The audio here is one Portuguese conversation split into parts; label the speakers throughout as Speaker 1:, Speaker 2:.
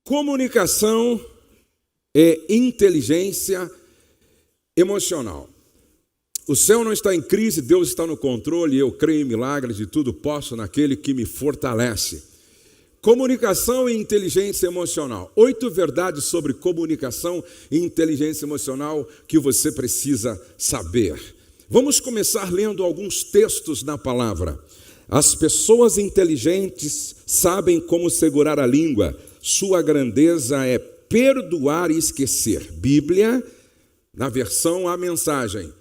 Speaker 1: Comunicação é inteligência emocional. O céu não está em crise, Deus está no controle, eu creio em milagres e tudo posso naquele que me fortalece. Comunicação e inteligência emocional. 8 verdades sobre comunicação e inteligência emocional que você precisa saber. Vamos começar lendo alguns textos na palavra. As pessoas inteligentes sabem como segurar a língua. Sua grandeza é perdoar e esquecer. Bíblia, na versão A Mensagem.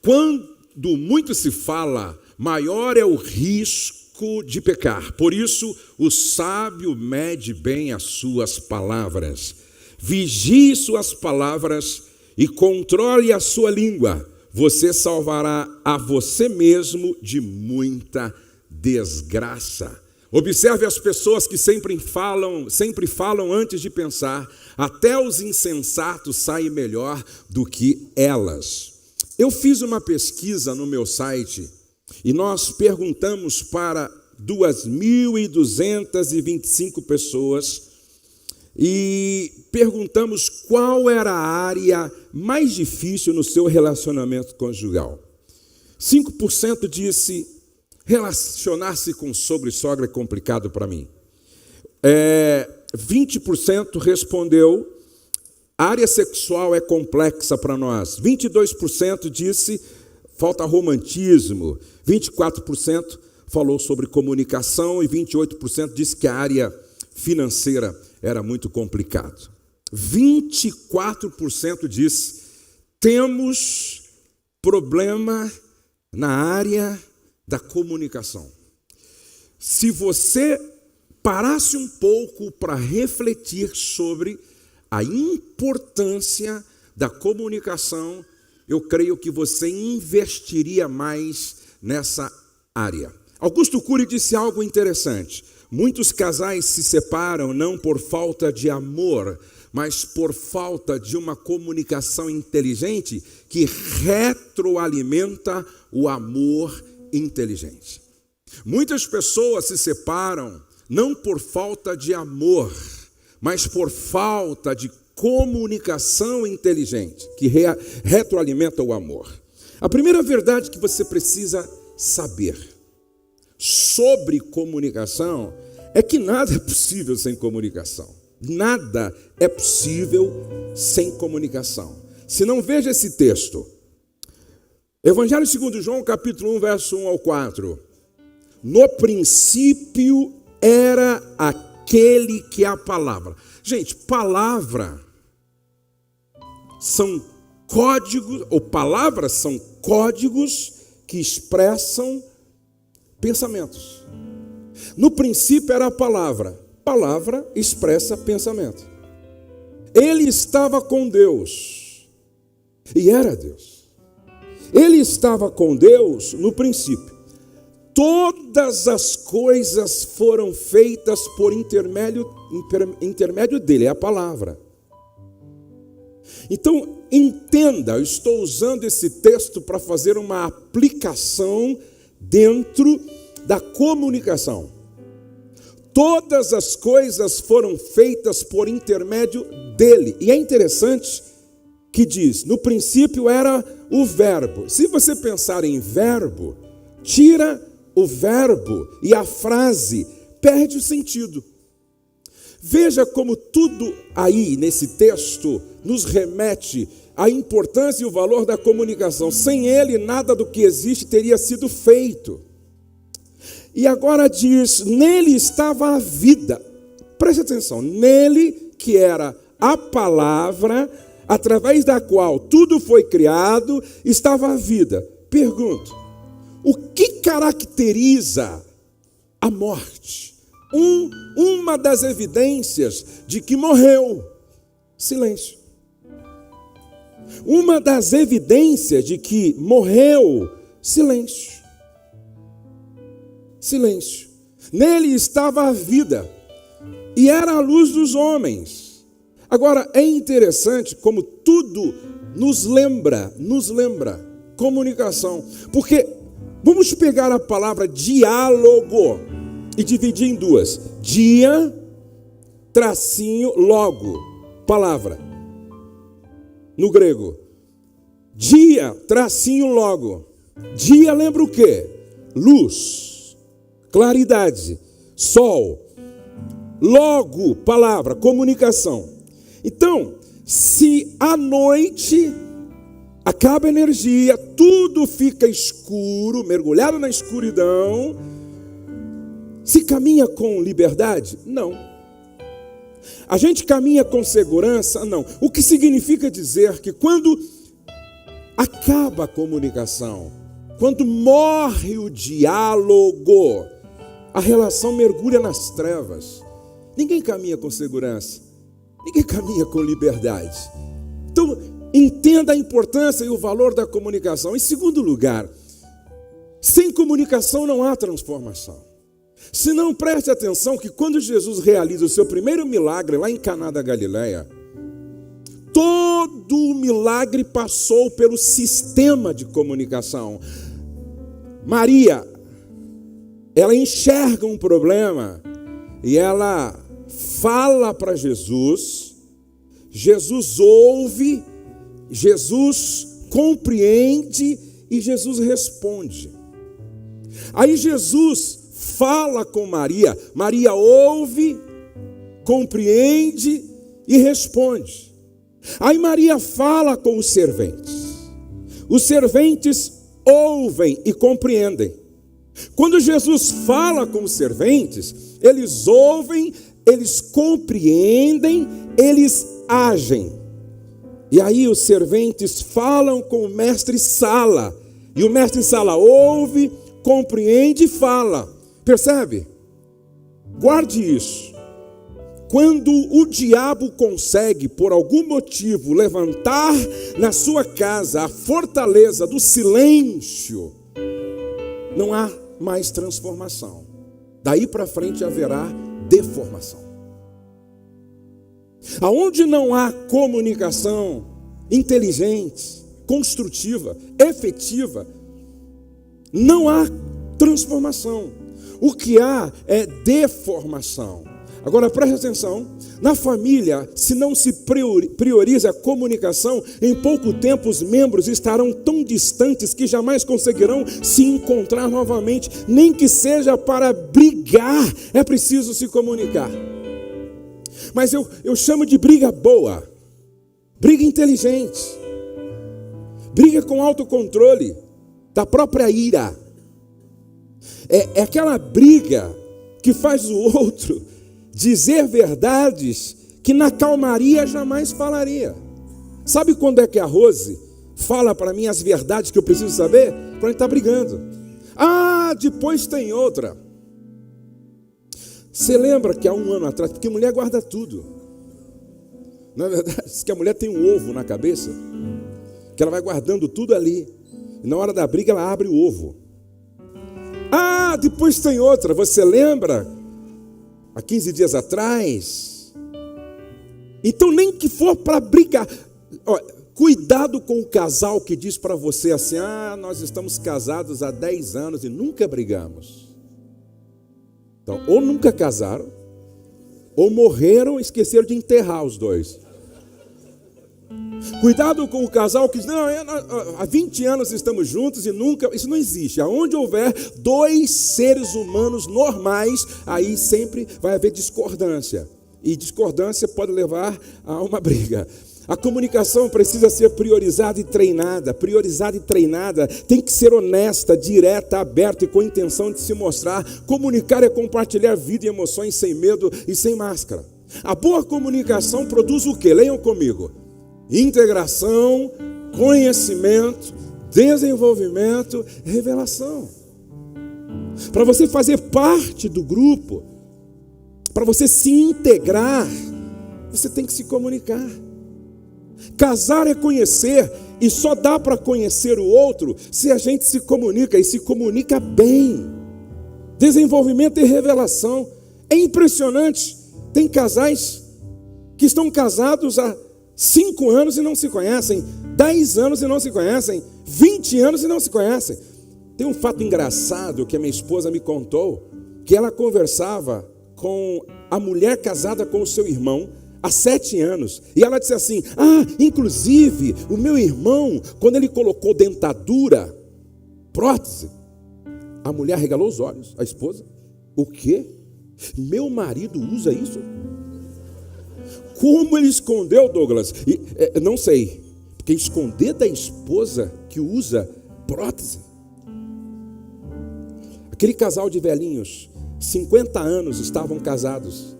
Speaker 1: Quando muito se fala, maior é o risco de pecar. Por isso, o sábio mede bem as suas palavras. Vigie suas palavras e controle a sua língua. Você salvará a você mesmo de muita desgraça. Observe as pessoas que sempre falam antes de pensar. Até os insensatos saem melhor do que elas. Eu fiz uma pesquisa no meu site e nós perguntamos para 2.225 pessoas e perguntamos qual era a área mais difícil no seu relacionamento conjugal. 5% disse: relacionar-se com sogro e sogra é complicado para mim. 20% respondeu: a área sexual é complexa para nós. 22% disse: falta romantismo. 24% falou sobre comunicação e 28% disse que a área financeira era muito complicado. 24% disse: temos problema na área da comunicação. Se você parasse um pouco para refletir sobre a importância da comunicação, eu creio que você investiria mais nessa área. Augusto Cury disse algo interessante. Muitos casais se separam não por falta de amor, mas por falta de uma comunicação inteligente que retroalimenta o amor inteligente. Muitas pessoas se separam não por falta de amor, mas por falta de comunicação inteligente, que retroalimenta o amor. A primeira verdade que você precisa saber sobre comunicação é que nada é possível sem comunicação. Nada é possível sem comunicação. Se não, veja esse texto. Evangelho segundo João, capítulo 1, verso 1 ao 4. No princípio era aquele que é a palavra. Gente, palavra são códigos, ou palavras são códigos que expressam pensamentos. No princípio era a palavra. Palavra expressa pensamento. Ele estava com Deus e era Deus. Ele estava com Deus no princípio. Todas as coisas foram feitas por intermédio dele, é a palavra. Então, entenda, eu estou usando esse texto para fazer uma aplicação dentro da comunicação. Todas as coisas foram feitas por intermédio dele. E é interessante que diz, no princípio era o verbo. Se você pensar em verbo, tira o verbo e a frase perde o sentido. Veja como tudo aí nesse texto nos remete à importância e o valor da comunicação. Sem ele, nada do que existe teria sido feito. E agora diz, nele estava a vida. Preste atenção, nele que era a palavra, através da qual tudo foi criado, estava a vida. Pergunto, o que caracteriza a morte? Uma das evidências de que morreu, silêncio. Uma das evidências de que morreu, silêncio. Silêncio. Nele estava a vida e era a luz dos homens. Agora, é interessante como tudo nos lembra comunicação, porque vamos pegar a palavra diálogo e dividir em duas: dia tracinho, logo, palavra. No grego. Dia, tracinho, logo. Dia lembra o quê? Luz, claridade, sol. Logo, palavra, comunicação. Então, se à noite acaba a energia, tudo fica escuro, mergulhado na escuridão, se caminha com liberdade? Não. A gente caminha com segurança? Não. O que significa dizer que quando acaba a comunicação, quando morre o diálogo, a relação mergulha nas trevas. Ninguém caminha com segurança, ninguém caminha com liberdade. Então, entenda a importância e o valor da comunicação. Em segundo lugar, sem comunicação não há transformação. Se não, preste atenção que quando Jesus realiza o seu primeiro milagre lá em Caná da Galileia, todo o milagre passou pelo sistema de comunicação. Maria, ela enxerga um problema e ela fala para Jesus, Jesus ouve, Jesus compreende e Jesus responde. Aí Jesus fala com Maria, Maria ouve, compreende e responde. Aí Maria fala com os serventes ouvem e compreendem. Quando Jesus fala com os serventes, eles ouvem, eles compreendem, eles agem. E aí os serventes falam com o mestre Sala, e o mestre Sala ouve, compreende e fala. Percebe? Guarde isso. Quando o diabo consegue, por algum motivo, levantar na sua casa a fortaleza do silêncio, não há mais transformação. Daí para frente haverá deformação. Aonde não há comunicação inteligente, construtiva, efetiva, não há transformação. O que há é deformação. Agora preste atenção, na família, se não se prioriza a comunicação, em pouco tempo os membros estarão tão distantes que jamais conseguirão se encontrar novamente, nem que seja para brigar, é preciso se comunicar. Mas eu chamo de briga boa, briga inteligente, briga com autocontrole da própria ira. É aquela briga que faz o outro dizer verdades que na calmaria jamais falaria. Sabe quando é que a Rose fala para mim as verdades que eu preciso saber? Quando a gente está brigando. Ah, depois tem outra. Você lembra que há um ano atrás, porque mulher guarda tudo, não é verdade? Diz que a mulher tem um ovo na cabeça, que ela vai guardando tudo ali, e na hora da briga ela abre o ovo. Ah, depois tem outra. Você lembra? Há 15 dias atrás. Então nem que for para brigar. Olha, cuidado com o casal que diz para você assim: ah, nós estamos casados há 10 anos e nunca brigamos. Então, ou nunca casaram, ou morreram e esqueceram de enterrar os dois. Cuidado com o casal que diz: não, há 20 anos estamos juntos e nunca. Isso não existe. Aonde houver dois seres humanos normais, aí sempre vai haver discordância. E discordância pode levar a uma briga. A comunicação precisa ser priorizada e treinada. Priorizada e treinada. Tem que ser honesta, direta, aberta e com intenção de se mostrar. Comunicar é compartilhar vida e emoções sem medo e sem máscara. A boa comunicação produz o quê? Leiam comigo. Integração, conhecimento, desenvolvimento, revelação. Para você fazer parte do grupo, para você se integrar, você tem que se comunicar. Casar é conhecer, e só dá para conhecer o outro se a gente se comunica, e se comunica bem. Desenvolvimento e revelação. É impressionante, tem casais que estão casados há 5 anos e não se conhecem, 10 anos e não se conhecem, 20 anos e não se conhecem. Tem um fato engraçado que a minha esposa me contou, que ela conversava com a mulher casada com o seu irmão há 7 anos. E ela disse assim: inclusive, o meu irmão, quando ele colocou dentadura, prótese, a mulher regalou os olhos, a esposa. O quê? Meu marido usa isso? Como ele escondeu, Douglas? Não sei, porque esconder da esposa que usa prótese. Aquele casal de velhinhos, 50 anos estavam casados.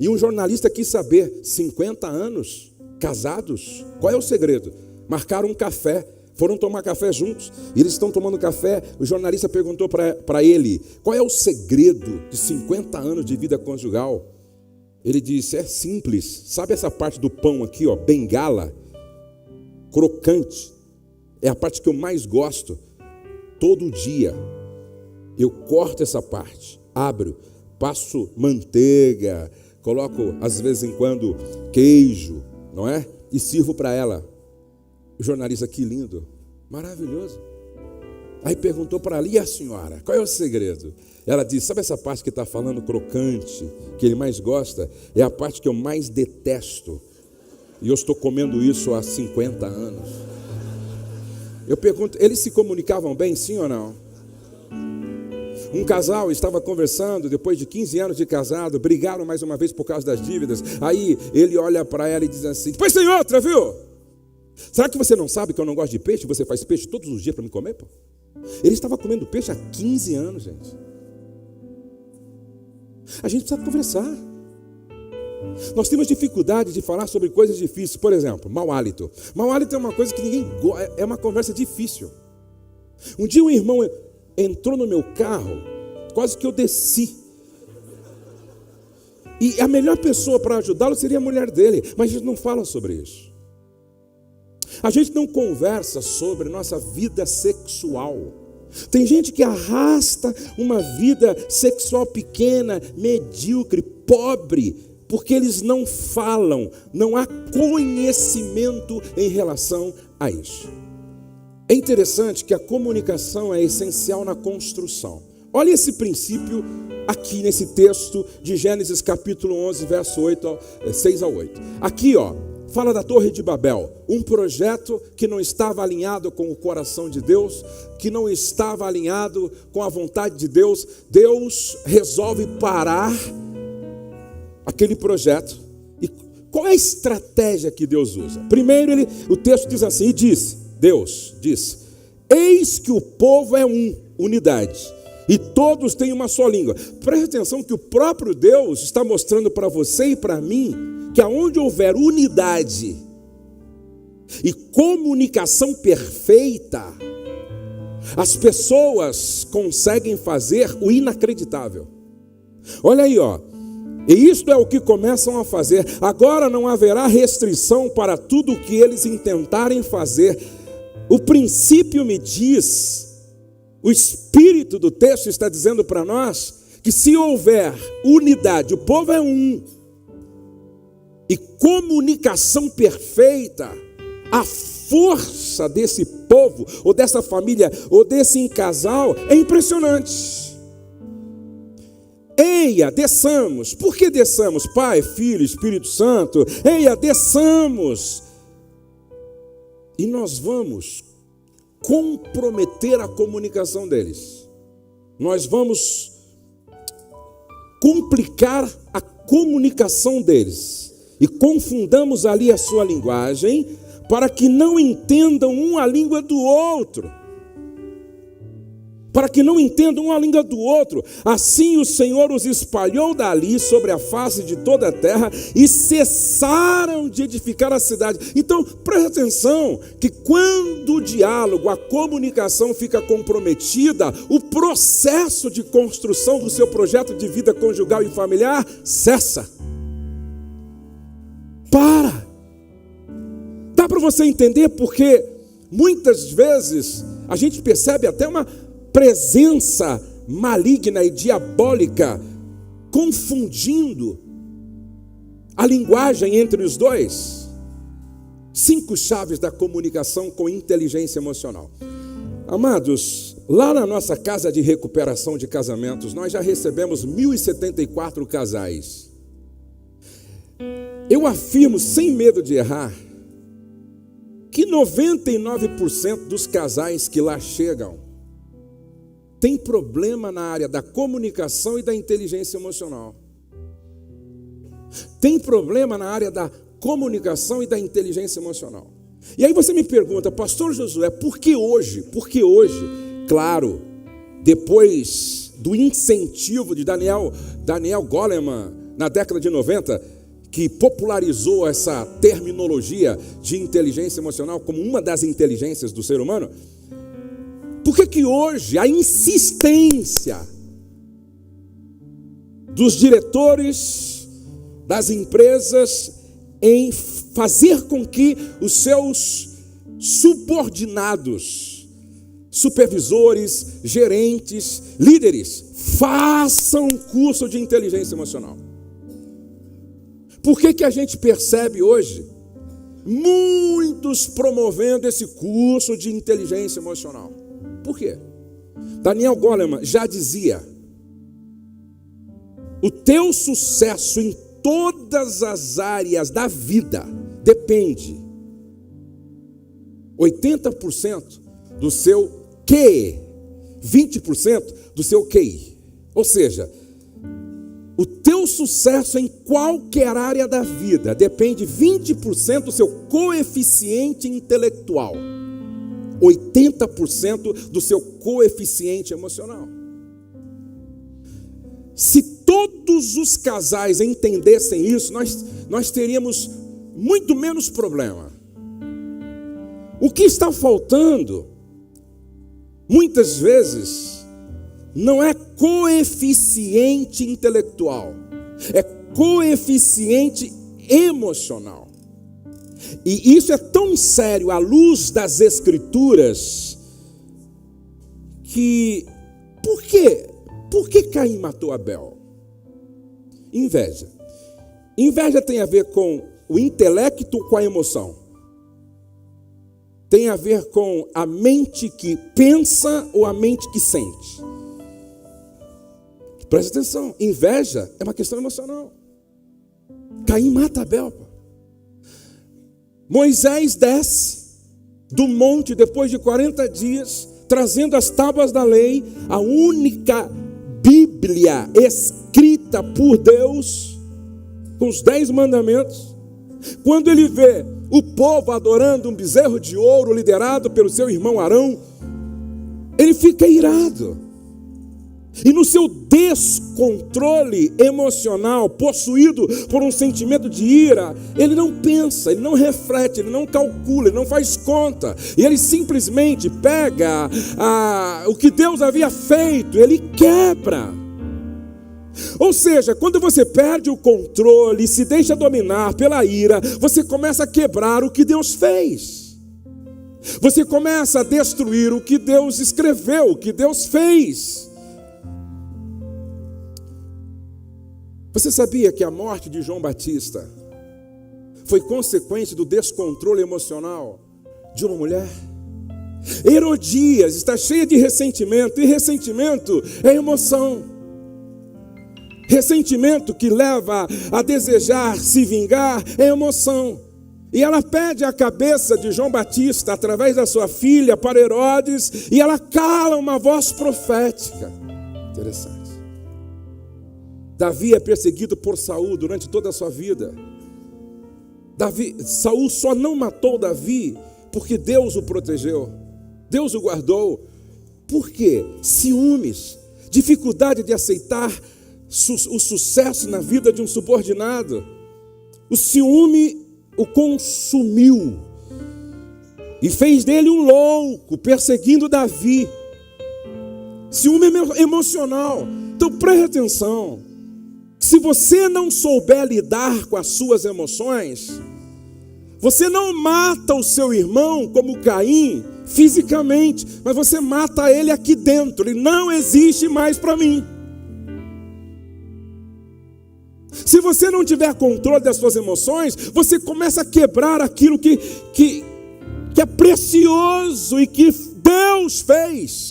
Speaker 1: E um jornalista quis saber, 50 anos casados? Qual é o segredo? Marcaram um café, foram tomar café juntos. E eles estão tomando café, o jornalista perguntou para ele: qual é o segredo de 50 anos de vida conjugal? Ele disse: é simples. Sabe essa parte do pão aqui, ó, bengala, crocante? É a parte que eu mais gosto. Todo dia eu corto essa parte, abro, passo manteiga, coloco, às vezes em quando, queijo, não é? E sirvo para ela. O jornalista: que lindo, maravilhoso. Aí perguntou para ela: e a senhora, qual é o segredo? Ela disse: sabe essa parte que está falando crocante, que ele mais gosta? É a parte que eu mais detesto. E eu estou comendo isso há 50 anos. Eu pergunto: eles se comunicavam bem, sim ou não? Um casal estava conversando, depois de 15 anos de casado, brigaram mais uma vez por causa das dívidas. Aí ele olha para ela e diz assim: depois tem outra, viu? Será que você não sabe que eu não gosto de peixe? Você faz peixe todos os dias para me comer, pô? Ele estava comendo peixe há 15 anos, gente. A gente precisa conversar. Nós temos dificuldade de falar sobre coisas difíceis. Por exemplo, mau hálito. Mau hálito é uma coisa que ninguém gosta, é uma conversa difícil. Um dia um irmão entrou no meu carro, quase que eu desci. E a melhor pessoa para ajudá-lo seria a mulher dele, mas a gente não fala sobre isso. A gente não conversa sobre nossa vida sexual. Tem gente que arrasta uma vida sexual pequena, medíocre, pobre, porque eles não falam, não há conhecimento em relação a isso. É interessante que a comunicação é essencial na construção. Olha esse princípio aqui nesse texto de Gênesis capítulo 11, verso 6 ao 8. Aqui, ó, fala da Torre de Babel, um projeto que não estava alinhado com o coração de Deus, que não estava alinhado com a vontade de Deus. Deus resolve parar aquele projeto. E qual é a estratégia que Deus usa? Primeiro, o texto diz assim: Deus disse: eis que o povo é unidade, e todos têm uma só língua. Preste atenção que o próprio Deus está mostrando para você e para mim que aonde houver unidade e comunicação perfeita, as pessoas conseguem fazer o inacreditável. Olha aí, ó. E isto é o que começam a fazer. Agora não haverá restrição para tudo o que eles intentarem fazer. O princípio me diz, o espírito do texto está dizendo para nós, que se houver unidade, o povo é um, e comunicação perfeita, a força desse povo, ou dessa família, ou desse casal, é impressionante. Eia, desçamos. Por que desçamos? Pai, Filho, Espírito Santo. Eia, desçamos. E nós vamos comprometer a comunicação deles. Nós vamos complicar a comunicação deles. E confundamos ali a sua linguagem, para que não entendam um a língua do outro. Para que não entendam uma língua do outro. Assim o Senhor os espalhou dali sobre a face de toda a terra e cessaram de edificar a cidade. Então, preste atenção que quando o diálogo, a comunicação fica comprometida, o processo de construção do seu projeto de vida conjugal e familiar cessa. Para. Dá para você entender porque muitas vezes a gente percebe até uma presença maligna e diabólica, confundindo a linguagem entre os dois. 5 chaves da comunicação com inteligência emocional. Amados, Lá na nossa casa de recuperação de casamentos, nós já recebemos 1.074 casais. Eu afirmo, sem medo de errar, que 99% dos casais que lá chegam tem problema na área da comunicação e da inteligência emocional. Tem problema na área da comunicação e da inteligência emocional. E aí você me pergunta, pastor Josué, por que hoje? Porque hoje, claro, depois do incentivo de Daniel Goleman, na década de 90, que popularizou essa terminologia de inteligência emocional como uma das inteligências do ser humano, por que hoje a insistência dos diretores das empresas em fazer com que os seus subordinados, supervisores, gerentes, líderes, façam um curso de inteligência emocional? Por que a gente percebe hoje muitos promovendo esse curso de inteligência emocional? Por quê? Daniel Goleman já dizia: o teu sucesso em todas as áreas da vida depende 80% do seu QE, 20% do seu QI. Ou seja, o teu sucesso em qualquer área da vida depende 20% do seu coeficiente intelectual, 80% do seu coeficiente emocional. Se todos os casais entendessem isso, nós teríamos muito menos problema. O que está faltando, muitas vezes, não é coeficiente intelectual, é coeficiente emocional. E isso é tão sério à luz das Escrituras que, por que Caim matou Abel? Inveja. Inveja tem a ver com o intelecto, com a emoção. Tem a ver com a mente que pensa ou a mente que sente. Presta atenção, inveja é uma questão emocional. Caim mata Abel. Moisés desce do monte depois de 40 dias, trazendo as tábuas da lei, a única Bíblia escrita por Deus, com os 10 mandamentos. Quando ele vê o povo adorando um bezerro de ouro liderado pelo seu irmão Arão, ele fica irado. E no seu descontrole emocional, possuído por um sentimento de ira, ele não pensa, ele não reflete, ele não calcula, ele não faz conta. E ele simplesmente pega o que Deus havia feito, ele quebra. Ou seja, quando você perde o controle, se deixa dominar pela ira, você começa a quebrar o que Deus fez. Você começa a destruir o que Deus escreveu, o que Deus fez. Você sabia que a morte de João Batista foi consequência do descontrole emocional de uma mulher? Herodias está cheia de ressentimento, e ressentimento é emoção. Ressentimento que leva a desejar se vingar é emoção. E ela pede a cabeça de João Batista através da sua filha para Herodes, e ela cala uma voz profética. Interessante. Davi é perseguido por Saul durante toda a sua vida. Saul só não matou Davi porque Deus o protegeu, Deus o guardou. Por quê? Ciúmes, dificuldade de aceitar o sucesso na vida de um subordinado. O ciúme o consumiu e fez dele um louco, perseguindo Davi. Ciúme emocional. Então preste atenção. Se você não souber lidar com as suas emoções, você não mata o seu irmão como Caim fisicamente, mas você mata ele aqui dentro. Ele não existe mais para mim. Se você não tiver controle das suas emoções, você começa a quebrar aquilo que é precioso e que Deus fez.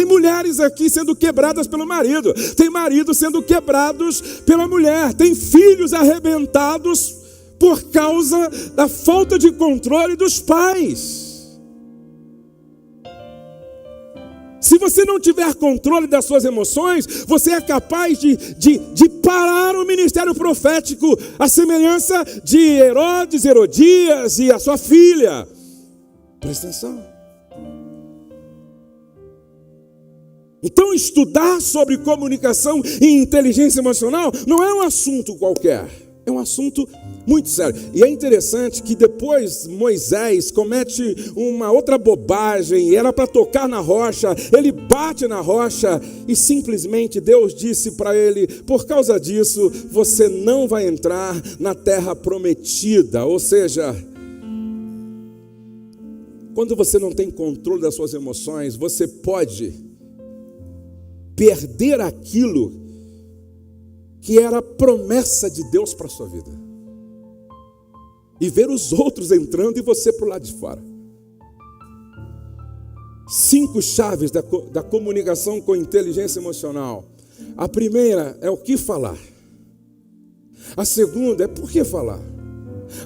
Speaker 1: Tem mulheres aqui sendo quebradas pelo marido, tem maridos sendo quebrados pela mulher, tem filhos arrebentados por causa da falta de controle dos pais. Se você não tiver controle das suas emoções, você é capaz de parar o ministério profético, a semelhança de Herodes, Herodias e a sua filha. Presta atenção. Então, estudar sobre comunicação e inteligência emocional não é um assunto qualquer, é um assunto muito sério. E é interessante que depois Moisés comete uma outra bobagem, era para tocar na rocha, ele bate na rocha e simplesmente Deus disse para ele: por causa disso você não vai entrar na terra prometida. Ou seja, quando você não tem controle das suas emoções, você pode perder aquilo que era a promessa de Deus para a sua vida. E ver os outros entrando e você para o lado de fora. 5 chaves da comunicação com inteligência emocional. A primeira é o que falar. A segunda é por que falar.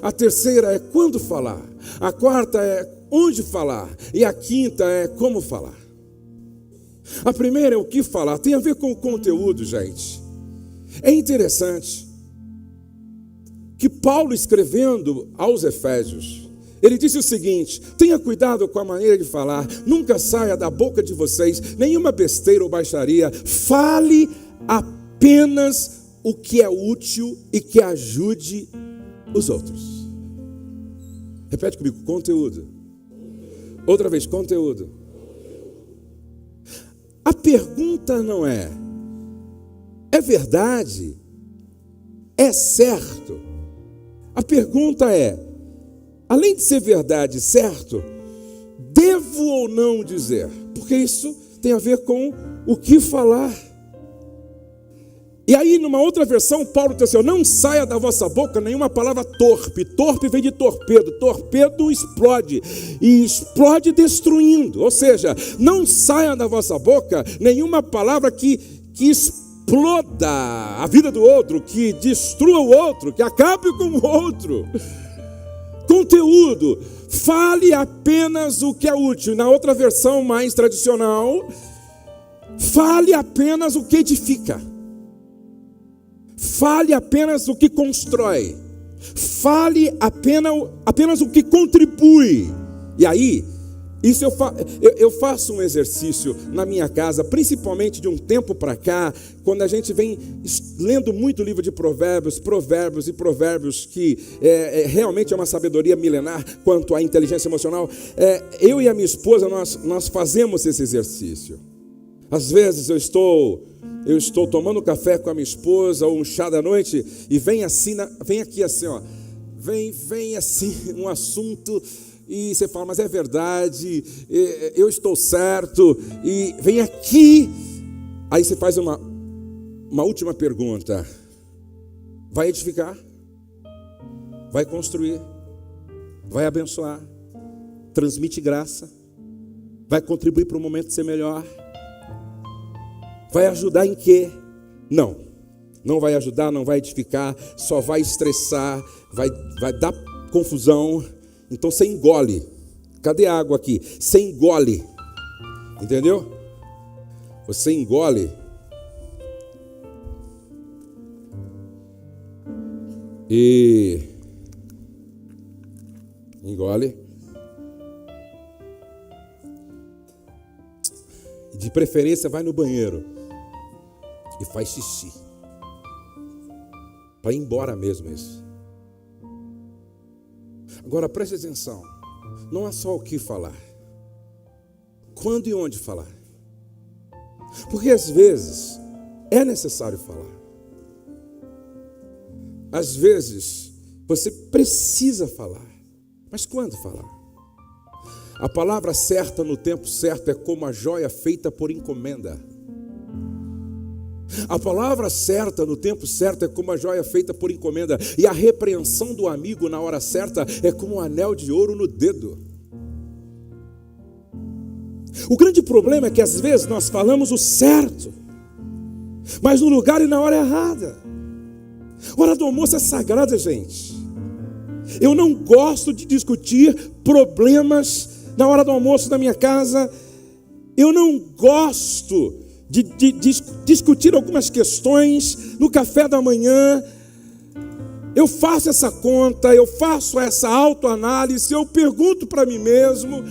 Speaker 1: A terceira é quando falar. A quarta é onde falar. E a quinta é como falar. A primeira é o que falar. Tem a ver com o conteúdo, gente. É interessante que Paulo, escrevendo aos Efésios, ele disse o seguinte: tenha cuidado com a maneira de falar, nunca saia da boca de vocês nenhuma besteira ou baixaria, fale apenas o que é útil e que ajude os outros. Repete comigo: conteúdo. Outra vez: conteúdo. A pergunta não é verdade? É certo? A pergunta é, além de ser verdade, certo, devo ou não dizer? Porque isso tem a ver com o que falar. E aí, numa outra versão, Paulo diz assim: não saia da vossa boca nenhuma palavra torpe. Torpe vem de torpedo. Torpedo explode. E explode destruindo. Ou seja, não saia da vossa boca nenhuma palavra que exploda a vida do outro, que destrua o outro, que acabe com o outro. Conteúdo: fale apenas o que é útil. Na outra versão mais tradicional, fale apenas o que edifica. Fale apenas o que constrói. Fale apenas o que contribui. E aí, isso eu faço um exercício na minha casa, principalmente de um tempo para cá, quando a gente vem lendo muito livro de provérbios, que realmente é uma sabedoria milenar quanto à inteligência emocional. Eu e a minha esposa, nós fazemos esse exercício. Às vezes eu estou tomando café com a minha esposa ou um chá da noite e vem aqui assim, ó, vem assim um assunto e você fala: mas é verdade, eu estou certo, e vem aqui, aí você faz uma última pergunta: vai edificar? Vai construir? Vai abençoar? Transmite graça? Vai contribuir para o momento ser melhor? Vai ajudar em quê? Não vai ajudar, não vai edificar, só vai estressar, vai dar confusão. Então você engole. Cadê a água aqui? Você engole. Entendeu? Você engole. E engole. De preferência vai no banheiro e faz xixi. Para ir embora mesmo isso. Agora preste atenção. Não é só o que falar. Quando e onde falar. Porque às vezes é necessário falar. Às vezes você precisa falar. Mas quando falar? A palavra certa no tempo certo é como a joia feita por encomenda. A palavra certa no tempo certo é como a joia feita por encomenda. E a repreensão do amigo na hora certa é como um anel de ouro no dedo. O grande problema é que às vezes nós falamos o certo, mas no lugar e na hora errada. Hora do almoço é sagrada, gente. Eu não gosto de discutir problemas na hora do almoço na minha casa. Eu não gosto de discutir algumas questões no café da manhã. Eu faço essa conta, eu faço essa autoanálise, eu pergunto para mim mesmo.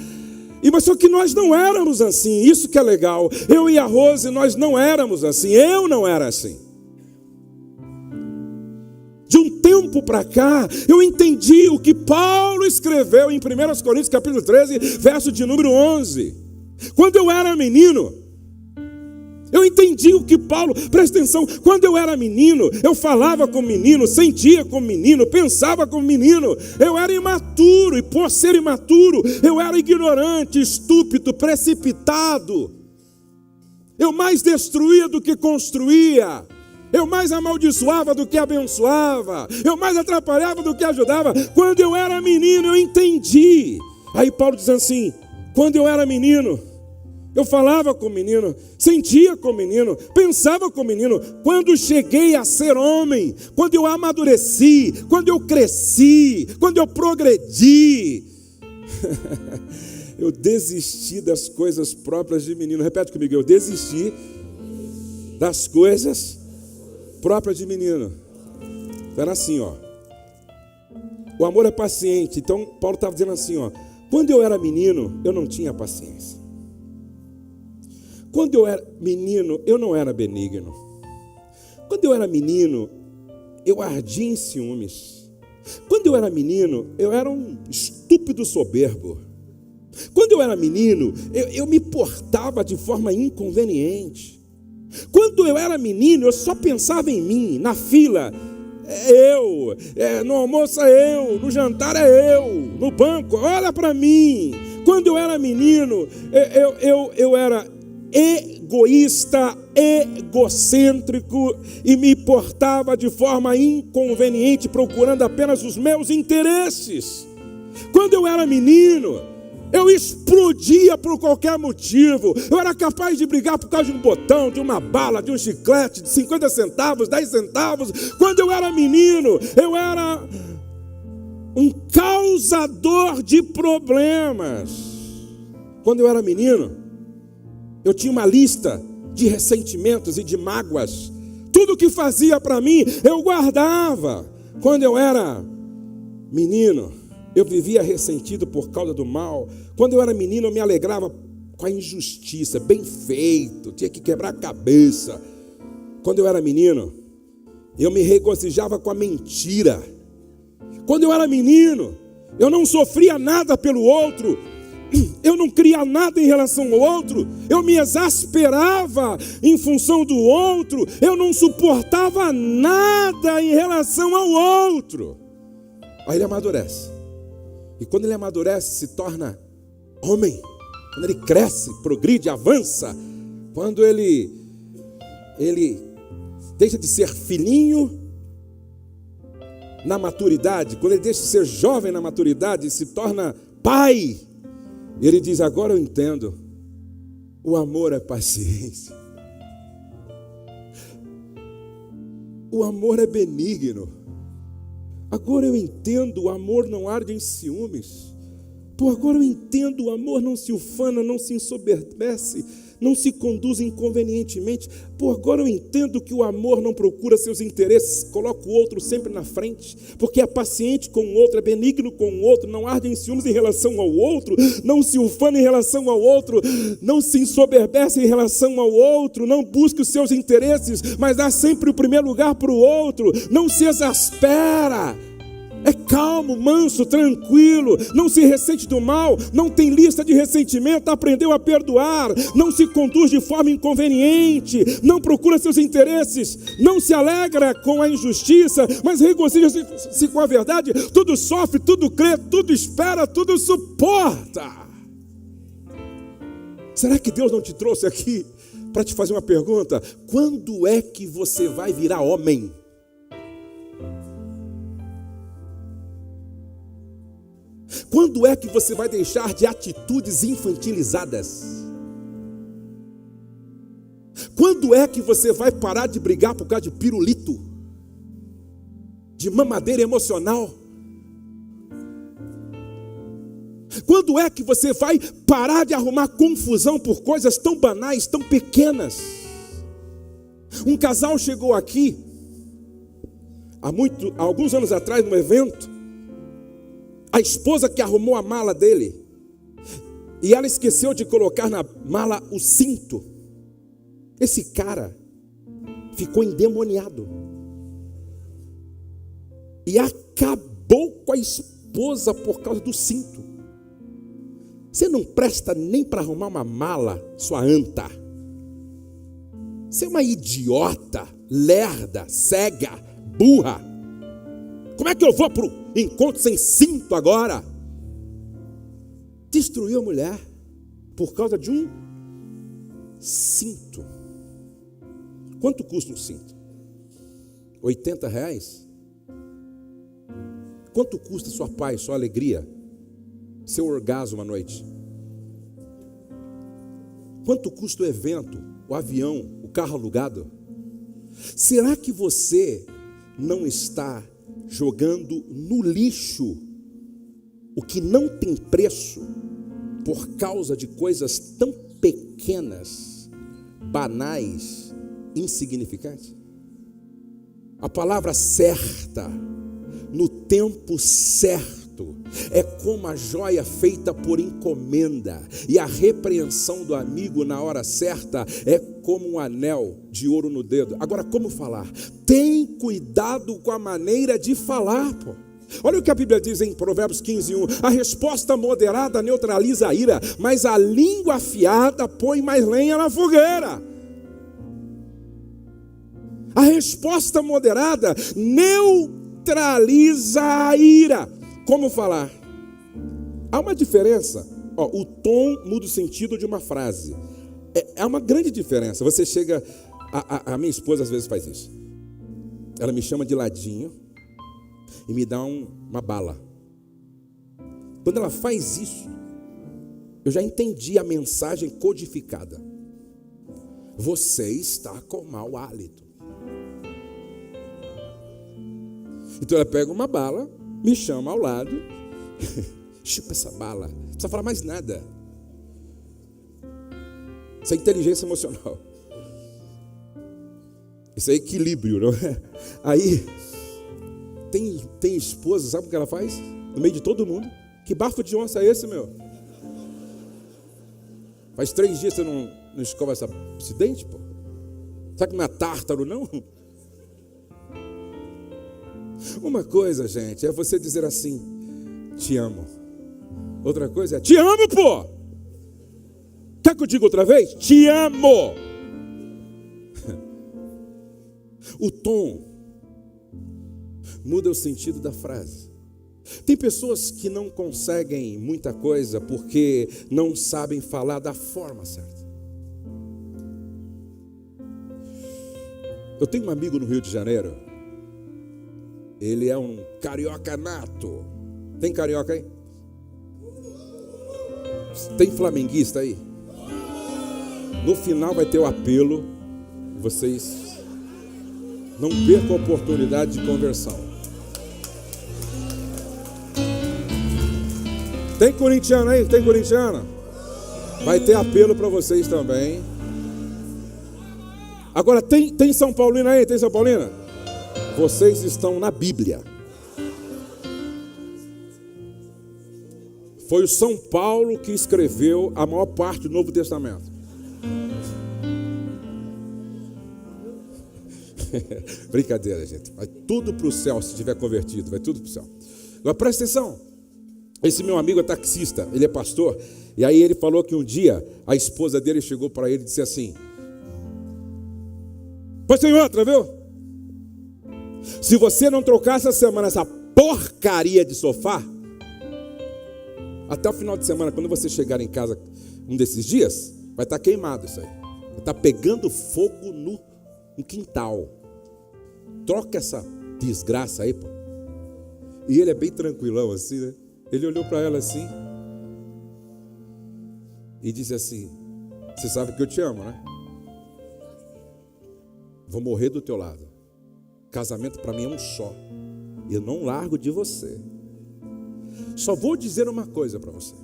Speaker 1: Mas só que nós não éramos assim, isso que é legal. Eu e a Rose, nós não éramos assim, eu não era assim. De um tempo para cá, eu entendi o que Paulo escreveu em 1 Coríntios capítulo 13, verso de número 11. Quando eu era menino, eu entendi o que Paulo, presta atenção, quando eu era menino, eu falava como menino, sentia como menino, pensava como menino, eu era imaturo, e por ser imaturo, eu era ignorante, estúpido, precipitado, eu mais destruía do que construía, eu mais amaldiçoava do que abençoava, eu mais atrapalhava do que ajudava. Quando eu era menino, eu entendi. Aí Paulo diz assim, quando eu era menino, eu falava como menino, sentia como menino, pensava como menino. Quando cheguei a ser homem, quando eu amadureci, quando eu cresci, quando eu progredi, eu desisti das coisas próprias de menino. Repete comigo, eu desisti das coisas próprias de menino. Era assim, ó. O amor é paciente. Então Paulo estava dizendo assim, ó. Quando eu era menino, eu não tinha paciência. Quando eu era menino, eu não era benigno. Quando eu era menino, eu ardia em ciúmes. Quando eu era menino, eu era um estúpido soberbo. Quando eu era menino, eu me portava de forma inconveniente. Quando eu era menino, eu só pensava em mim, na fila. No almoço é eu, no jantar é eu, no banco, olha para mim. Quando eu era menino, eu era egoísta, egocêntrico e me portava de forma inconveniente, procurando apenas os meus interesses. Quando eu era menino, eu explodia por qualquer motivo. Eu era capaz de brigar por causa de um botão, de uma bala, de um chiclete, de 50 centavos, 10 centavos. Quando eu era menino, eu era um causador de problemas. Quando eu era menino, eu tinha uma lista de ressentimentos e de mágoas. Tudo que fazia para mim, eu guardava. Quando eu era menino, eu vivia ressentido por causa do mal. Quando eu era menino, eu me alegrava com a injustiça, bem feito, tinha que quebrar a cabeça. Quando eu era menino, eu me regozijava com a mentira. Quando eu era menino, eu não sofria nada pelo outro, eu não queria nada em relação ao outro, eu me exasperava em função do outro, eu não suportava nada em relação ao outro. Aí ele amadurece. E quando ele amadurece, se torna homem. Quando ele cresce, progride, avança. Quando ele deixa de ser filhinho na maturidade. Quando ele deixa de ser jovem na maturidade e se torna pai. Ele diz, agora eu entendo. O amor é paciência. O amor é benigno. Agora eu entendo, o amor não arde em ciúmes. Pô, agora eu entendo, o amor não se ufana, não se ensoberbece, não se conduz inconvenientemente. Pô, agora eu entendo que o amor não procura seus interesses, coloca o outro sempre na frente, porque é paciente com o outro, é benigno com o outro, não arde em ciúmes em relação ao outro, não se ufana em relação ao outro, não se ensoberbece em relação ao outro, não busca os seus interesses, mas dá sempre o primeiro lugar para o outro, não se exaspera. É calmo, manso, tranquilo, não se ressente do mal, não tem lista de ressentimento, aprendeu a perdoar, não se conduz de forma inconveniente, não procura seus interesses, não se alegra com a injustiça, mas regozija-se com a verdade, tudo sofre, tudo crê, tudo espera, tudo suporta. Será que Deus não te trouxe aqui para te fazer uma pergunta? Quando é que você vai virar homem? Quando é que você vai deixar de atitudes infantilizadas? Quando é que você vai parar de brigar por causa de pirulito? De mamadeira emocional? Quando é que você vai parar de arrumar confusão por coisas tão banais, tão pequenas? Um casal chegou aqui, há alguns anos atrás, num evento. A esposa que arrumou a mala dele, e ela esqueceu de colocar na mala o cinto. Esse cara ficou endemoniado e acabou com a esposa por causa do cinto. Você não presta nem para arrumar uma mala, sua anta. Você é uma idiota, lerda, cega, burra. Como é que eu vou para o encontro sem cinto agora? Destruiu a mulher por causa de um cinto. Quanto custa um cinto? R$80? Quanto custa sua paz, sua alegria, seu orgasmo à noite? Quanto custa o evento, o avião, o carro alugado? Será que você não está jogando no lixo o que não tem preço por causa de coisas tão pequenas, banais, insignificantes? A palavra certa, no tempo certo, é como a joia feita por encomenda, e a repreensão do amigo na hora certa é como um anel de ouro no dedo. Agora, como falar? Tem cuidado com a maneira de falar, pô. Olha o que a Bíblia diz em Provérbios 15:1. A resposta moderada neutraliza a ira, mas a língua afiada põe mais lenha na fogueira. A resposta moderada neutraliza a ira. Como falar? Há uma diferença. O tom muda o sentido de uma frase. É uma grande diferença. Você chega... A minha esposa às vezes faz isso. Ela me chama de ladinho e me dá uma bala. Quando ela faz isso, eu já entendi a mensagem codificada. Você está com mau hálito. Então ela pega uma bala, me chama ao lado, chupa essa bala, não precisa falar mais nada. Isso é inteligência emocional. Isso é equilíbrio, não é? Aí, tem esposa, sabe o que ela faz? No meio de todo mundo. Que bafo de onça é esse, meu? Faz 3 dias que você não escova esse dente, pô? Sabe que não é tártaro, não? Uma coisa, gente, é você dizer assim: te amo. Outra coisa é: te amo, pô! Quer que eu diga outra vez? Te amo! O tom muda o sentido da frase. Tem pessoas que não conseguem muita coisa porque não sabem falar da forma certa. Eu tenho um amigo no Rio de Janeiro. Ele é um carioca nato. Tem carioca aí? Tem flamenguista aí? No final vai ter o apelo. Vocês não percam a oportunidade de conversão. Tem corintiano aí? Tem corintiana? Vai ter apelo para vocês também. Agora tem São Paulino aí? Tem São Paulina? Vocês estão na Bíblia. Foi o São Paulo que escreveu a maior parte do Novo Testamento. Brincadeira, gente. Vai tudo para o céu se tiver convertido. Vai tudo para o céu. Agora presta atenção. Esse meu amigo é taxista, ele é pastor. E aí ele falou que um dia a esposa dele chegou para ele e disse assim: pois tem outra, viu? Se você não trocar essa semana essa porcaria de sofá, até o final de semana, quando você chegar em casa um desses dias, vai estar queimado isso aí. Vai estar pegando fogo no quintal. Troca essa desgraça aí, pô. E ele é bem tranquilão assim, né? Ele olhou para ela assim e disse assim: você sabe que eu te amo, né? vou morrer do teu lado. Casamento para mim é um só. Eu não largo de você. Só vou dizer uma coisa para você.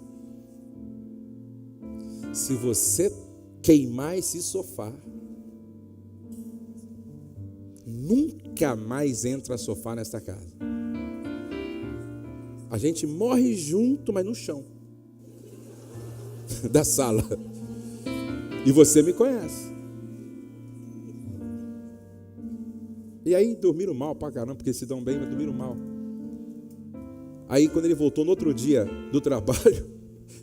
Speaker 1: Se você queimar esse sofá, nunca mais entra sofá nesta casa. A gente morre junto, mas no chão da sala. E você me conhece. E aí dormiram mal pra caramba, porque se dão bem, mas dormiram mal. Aí quando ele voltou no outro dia do trabalho,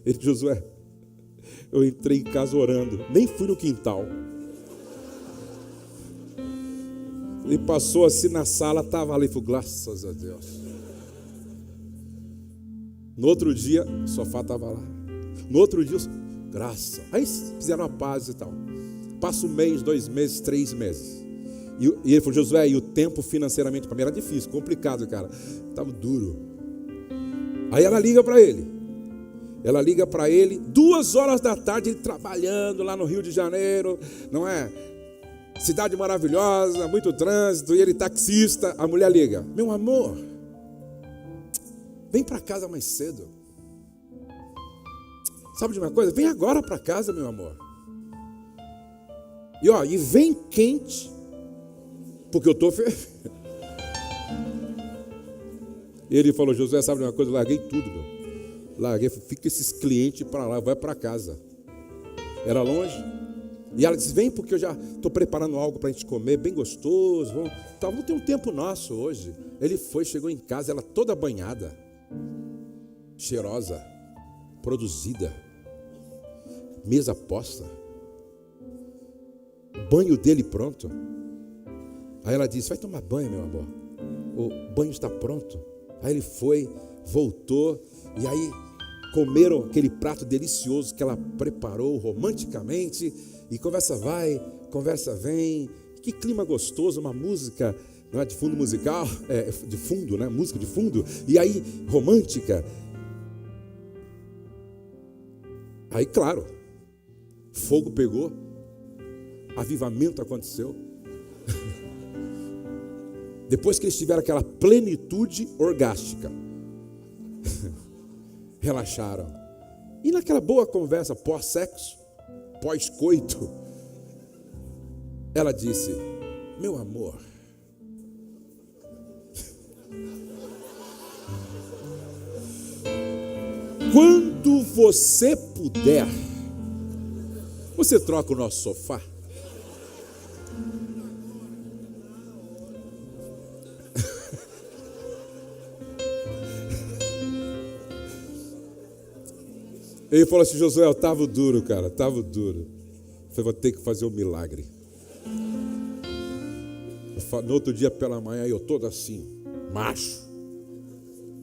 Speaker 1: ele disse: Josué, eu entrei em casa orando, nem fui no quintal. Ele passou assim na sala, estava ali, falou: graças a Deus. No outro dia, o sofá estava lá. No outro dia, graça. Aí fizeram a paz e tal. Passa 1 mês, 2 meses, 3 meses. E ele falou: Josué, e o tempo financeiramente para mim era difícil, complicado, cara. Estava duro. Aí ela liga para ele. 2 horas da tarde, ele trabalhando lá no Rio de Janeiro, não é? Cidade maravilhosa, muito trânsito, e ele taxista. A mulher liga: meu amor, vem para casa mais cedo. Sabe de uma coisa? Vem agora para casa, meu amor. E vem quente, porque eu estou fervendo. Ele falou: Josué, sabe de uma coisa? Eu larguei tudo, meu. Larguei, fica esses clientes para lá, vai para casa. Era longe. E ela disse: vem, porque eu já estou preparando algo para a gente comer, bem gostoso. Vamos ter um tempo nosso hoje. Ele foi, chegou em casa, ela toda banhada, cheirosa, produzida, mesa posta, banho dele pronto. Aí ela disse: vai tomar banho, meu amor, o banho está pronto. Aí ele foi, voltou, e aí comeram aquele prato delicioso que ela preparou romanticamente. E conversa vai, conversa vem. Que clima gostoso, uma música, não é, de fundo musical, de fundo, né? Música de fundo. E aí, romântica. Aí, claro, fogo pegou, avivamento aconteceu. Depois que eles tiveram aquela plenitude orgástica, relaxaram. E naquela boa conversa pós-sexo, pós-coito, ela disse: meu amor, quando você puder, você troca o nosso sofá? Ele falou assim: Josué, eu estava duro, cara, estava duro. Eu falei: vou ter que fazer um milagre. No outro dia pela manhã, eu todo assim, macho.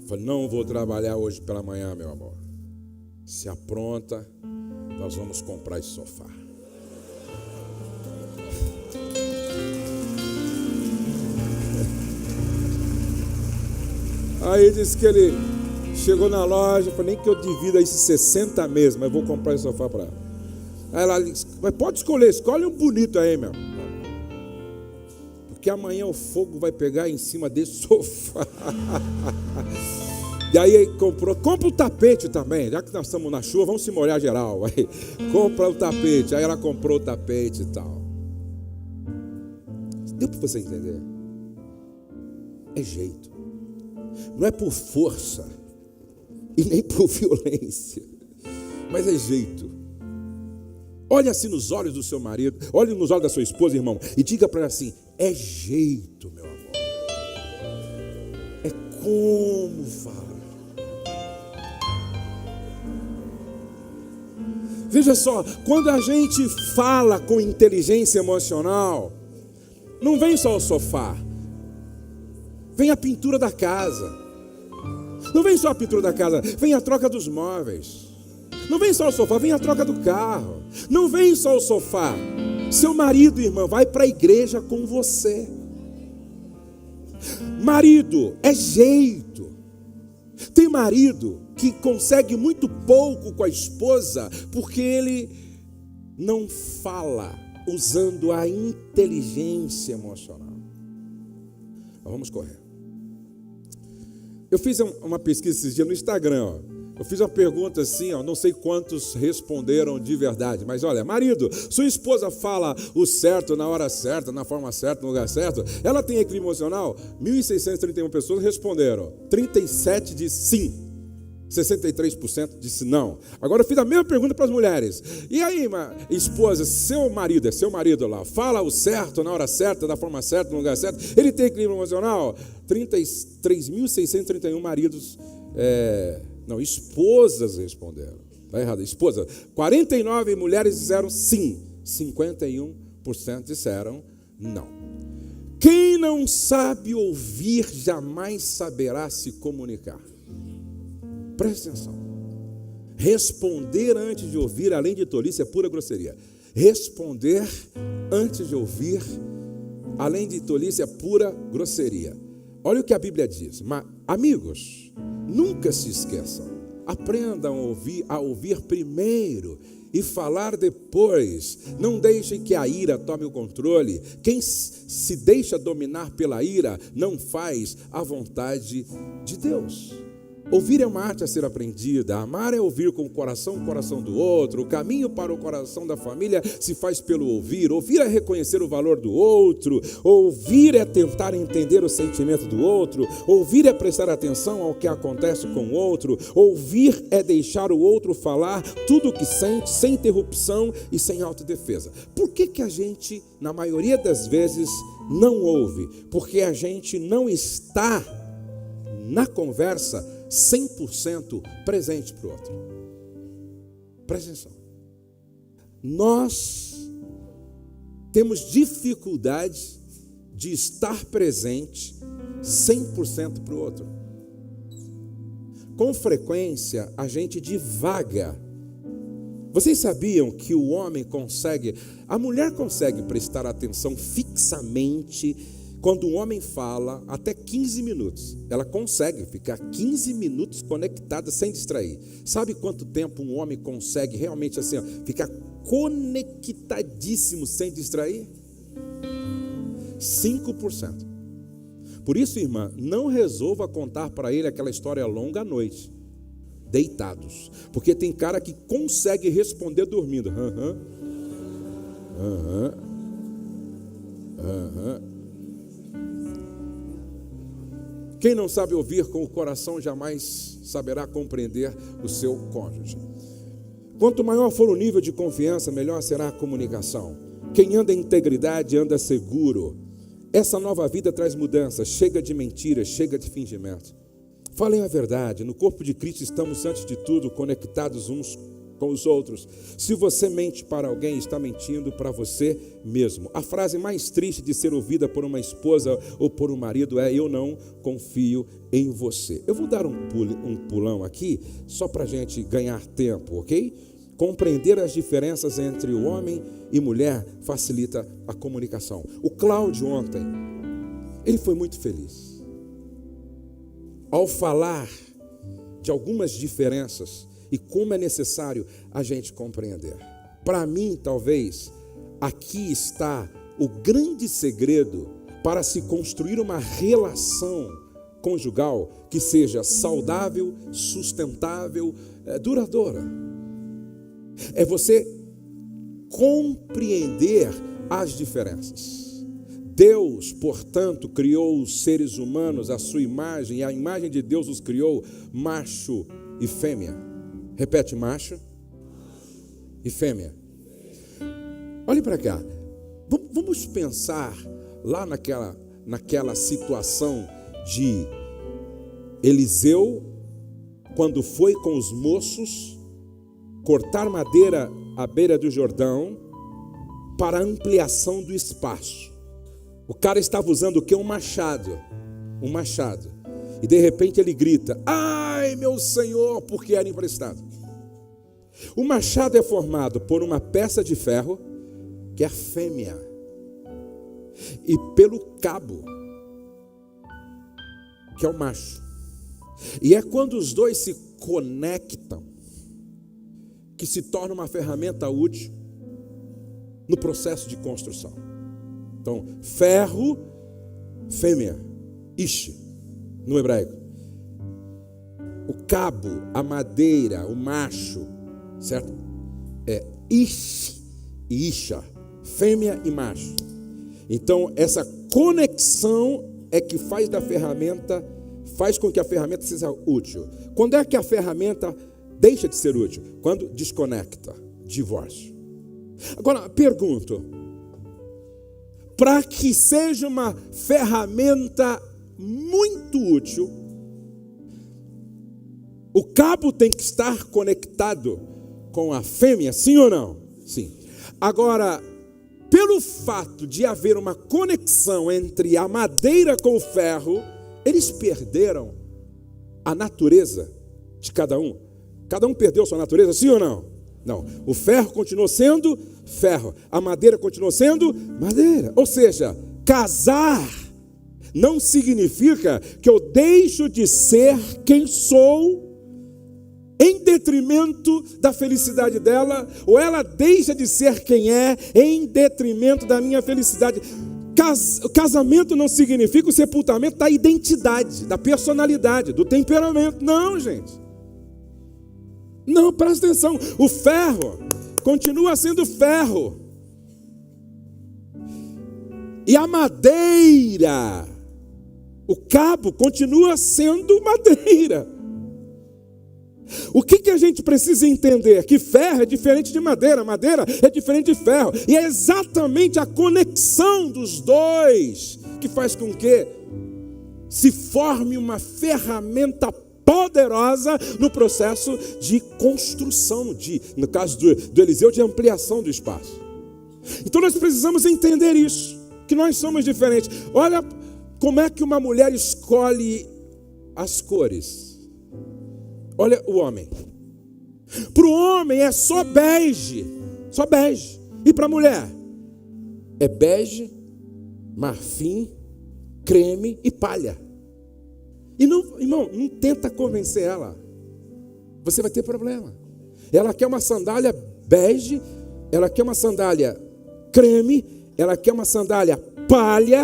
Speaker 1: Eu falei: não vou trabalhar hoje pela manhã, meu amor. Se apronta, nós vamos comprar esse sofá. Aí disse que ele chegou na loja, falei: nem que eu divida esses 60 meses, mas vou comprar esse sofá para ela. Aí ela disse: mas pode escolher, escolhe um bonito aí, meu. Porque amanhã o fogo vai pegar em cima desse sofá. E aí compra o tapete também, já que nós estamos na chuva, vamos se molhar geral. Aí, compra o tapete, aí ela comprou o tapete e tal. Deu para você entender? É jeito. Não é por força e nem por violência, mas é jeito. Olhe assim nos olhos do seu marido, olhe nos olhos da sua esposa, irmão, e diga para ela assim: é jeito, meu amor. É como fala. Veja só, quando a gente fala com inteligência emocional, não vem só o sofá, vem a pintura da casa. Não vem só a pintura da casa, vem a troca dos móveis. Não vem só o sofá, vem a troca do carro. Não vem só o sofá. Seu marido, irmã, vai para a igreja com você. Marido é jeito. Tem marido que consegue muito pouco com a esposa porque ele não fala usando a inteligência emocional. Mas vamos correr. Eu fiz uma pesquisa esses dias no Instagram, ó. Eu fiz uma pergunta assim, ó, não sei quantos responderam de verdade, mas olha, marido, sua esposa fala o certo na hora certa, na forma certa, no lugar certo, ela tem equilíbrio emocional? 1.631 pessoas responderam, 37% disse sim, 63% disse não. Agora eu fiz a mesma pergunta para as mulheres. E aí, esposa, seu marido, é seu marido lá, fala o certo na hora certa, da forma certa, no lugar certo, ele tem equilíbrio emocional? 33.631 maridos, esposas responderam. Está errado, esposa. 49 mulheres disseram sim, 51% disseram não. Quem não sabe ouvir jamais saberá se comunicar. Preste atenção. Responder antes de ouvir, além de tolice, é pura grosseria. Responder antes de ouvir, além de tolice, é pura grosseria. Olha o que a Bíblia diz. Amigos, nunca se esqueçam. Aprendam a ouvir primeiro e falar depois. Não deixem que a ira tome o controle. Quem se deixa dominar pela ira não faz a vontade de Deus. Ouvir é uma arte a ser aprendida. Amar é ouvir com o coração do outro. O caminho para o coração da família se faz pelo ouvir. Ouvir é reconhecer o valor do outro. Ouvir é tentar entender o sentimento do outro. Ouvir é prestar atenção ao que acontece com o outro. Ouvir é deixar o outro falar tudo o que sente, sem interrupção e sem autodefesa. Por que a gente, na maioria das vezes, não ouve? Porque a gente não está na conversa 100% presente para o outro. Presta atenção. Nós temos dificuldade de estar presente 100% para o outro. Com frequência, a gente divaga. Vocês sabiam que o homem consegue, a mulher consegue prestar atenção fixamente quando um homem fala até 15 minutos, ela consegue ficar 15 minutos conectada sem distrair. Sabe quanto tempo um homem consegue realmente assim, ficar conectadíssimo sem distrair? 5%. Por isso, irmã, não resolva contar para ele aquela história longa à noite, deitados. Porque tem cara que consegue responder dormindo. Quem não sabe ouvir com o coração jamais saberá compreender o seu cônjuge. Quanto maior for o nível de confiança, melhor será a comunicação. Quem anda em integridade anda seguro. Essa nova vida traz mudanças, chega de mentiras, chega de fingimento. Falem a verdade, no corpo de Cristo estamos antes de tudo conectados uns com os outros. Se você mente para alguém, está mentindo para você mesmo. A frase mais triste de ser ouvida por uma esposa ou por um marido é: eu não confio em você. Eu vou dar um pulão aqui, só para a gente ganhar tempo, ok? Compreender as diferenças entre o homem e mulher facilita a comunicação. O Cláudio ontem, ele foi muito feliz. Ao falar de algumas diferenças e como é necessário a gente compreender. Para mim, talvez, aqui está o grande segredo para se construir uma relação conjugal que seja saudável, sustentável, duradoura. É você compreender as diferenças. Deus, portanto, criou os seres humanos à sua imagem, e a imagem de Deus os criou macho e fêmea. Repete, macho e fêmea. Olhe para cá. Vamos pensar lá naquela situação de Eliseu, quando foi com os moços cortar madeira à beira do Jordão para ampliação do espaço. O cara estava usando o quê? Um machado. E de repente ele grita: ai, meu Senhor, porque era emprestado. O machado é formado por uma peça de ferro, que é a fêmea, e pelo cabo, que é o macho. E é quando os dois se conectam que se torna uma ferramenta útil no processo de construção. Então, ferro, fêmea, ish, no hebraico. O cabo, a madeira, o macho, certo? É ish e isha, fêmea e macho. Então, essa conexão é que faz com que a ferramenta seja útil. Quando é que a ferramenta deixa de ser útil? Quando desconecta, divórcio. Agora, pergunto, para que seja uma ferramenta muito útil, o cabo tem que estar conectado com a fêmea, sim ou não? Sim. Agora, pelo fato de haver uma conexão entre a madeira com o ferro, eles perderam a natureza de cada um. Cada um perdeu sua natureza, sim ou não? Não. O ferro continuou sendo ferro. A madeira continuou sendo madeira. Ou seja, casar não significa que eu deixo de ser quem sou em detrimento da felicidade dela, ou ela deixa de ser quem é em detrimento da minha felicidade. Casamento não significa o sepultamento da identidade, da personalidade, do temperamento. Não, gente. Não, presta atenção. O ferro continua sendo ferro. E a madeira, o cabo, continua sendo madeira. O que a gente precisa entender? Que ferro é diferente de madeira, madeira é diferente de ferro. E é exatamente a conexão dos dois que faz com que se forme uma ferramenta poderosa no processo de construção, no caso do Eliseu, de ampliação do espaço. Então nós precisamos entender isso, que nós somos diferentes. Olha como é que uma mulher escolhe as cores. Olha o homem. Para o homem é só bege. Só bege. E para a mulher? É bege, marfim, creme e palha. E não, irmão, não tenta convencer ela. Você vai ter problema. Ela quer uma sandália bege, ela quer uma sandália creme, ela quer uma sandália palha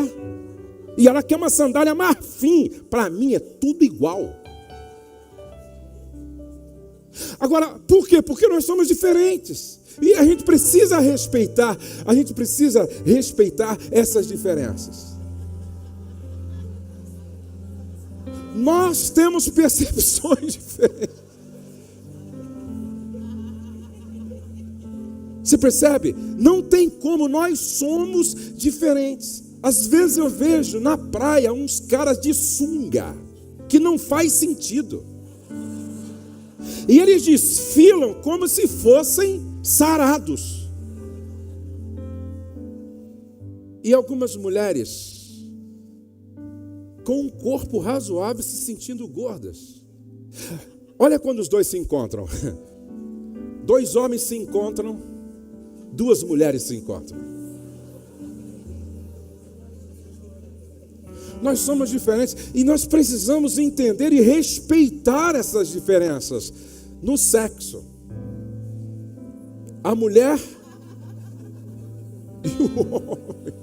Speaker 1: e ela quer uma sandália marfim. Para mim é tudo igual. Agora, por quê? Porque nós somos diferentes. E a gente precisa respeitar essas diferenças. Nós temos percepções diferentes. Você percebe? Não tem como, nós somos diferentes. Às vezes eu vejo na praia uns caras de sunga, que não faz sentido. E eles desfilam como se fossem sarados. E algumas mulheres com um corpo razoável se sentindo gordas. Olha quando os dois se encontram. Dois homens se encontram, duas mulheres se encontram. Nós somos diferentes e nós precisamos entender e respeitar essas diferenças. No sexo, a mulher e o homem.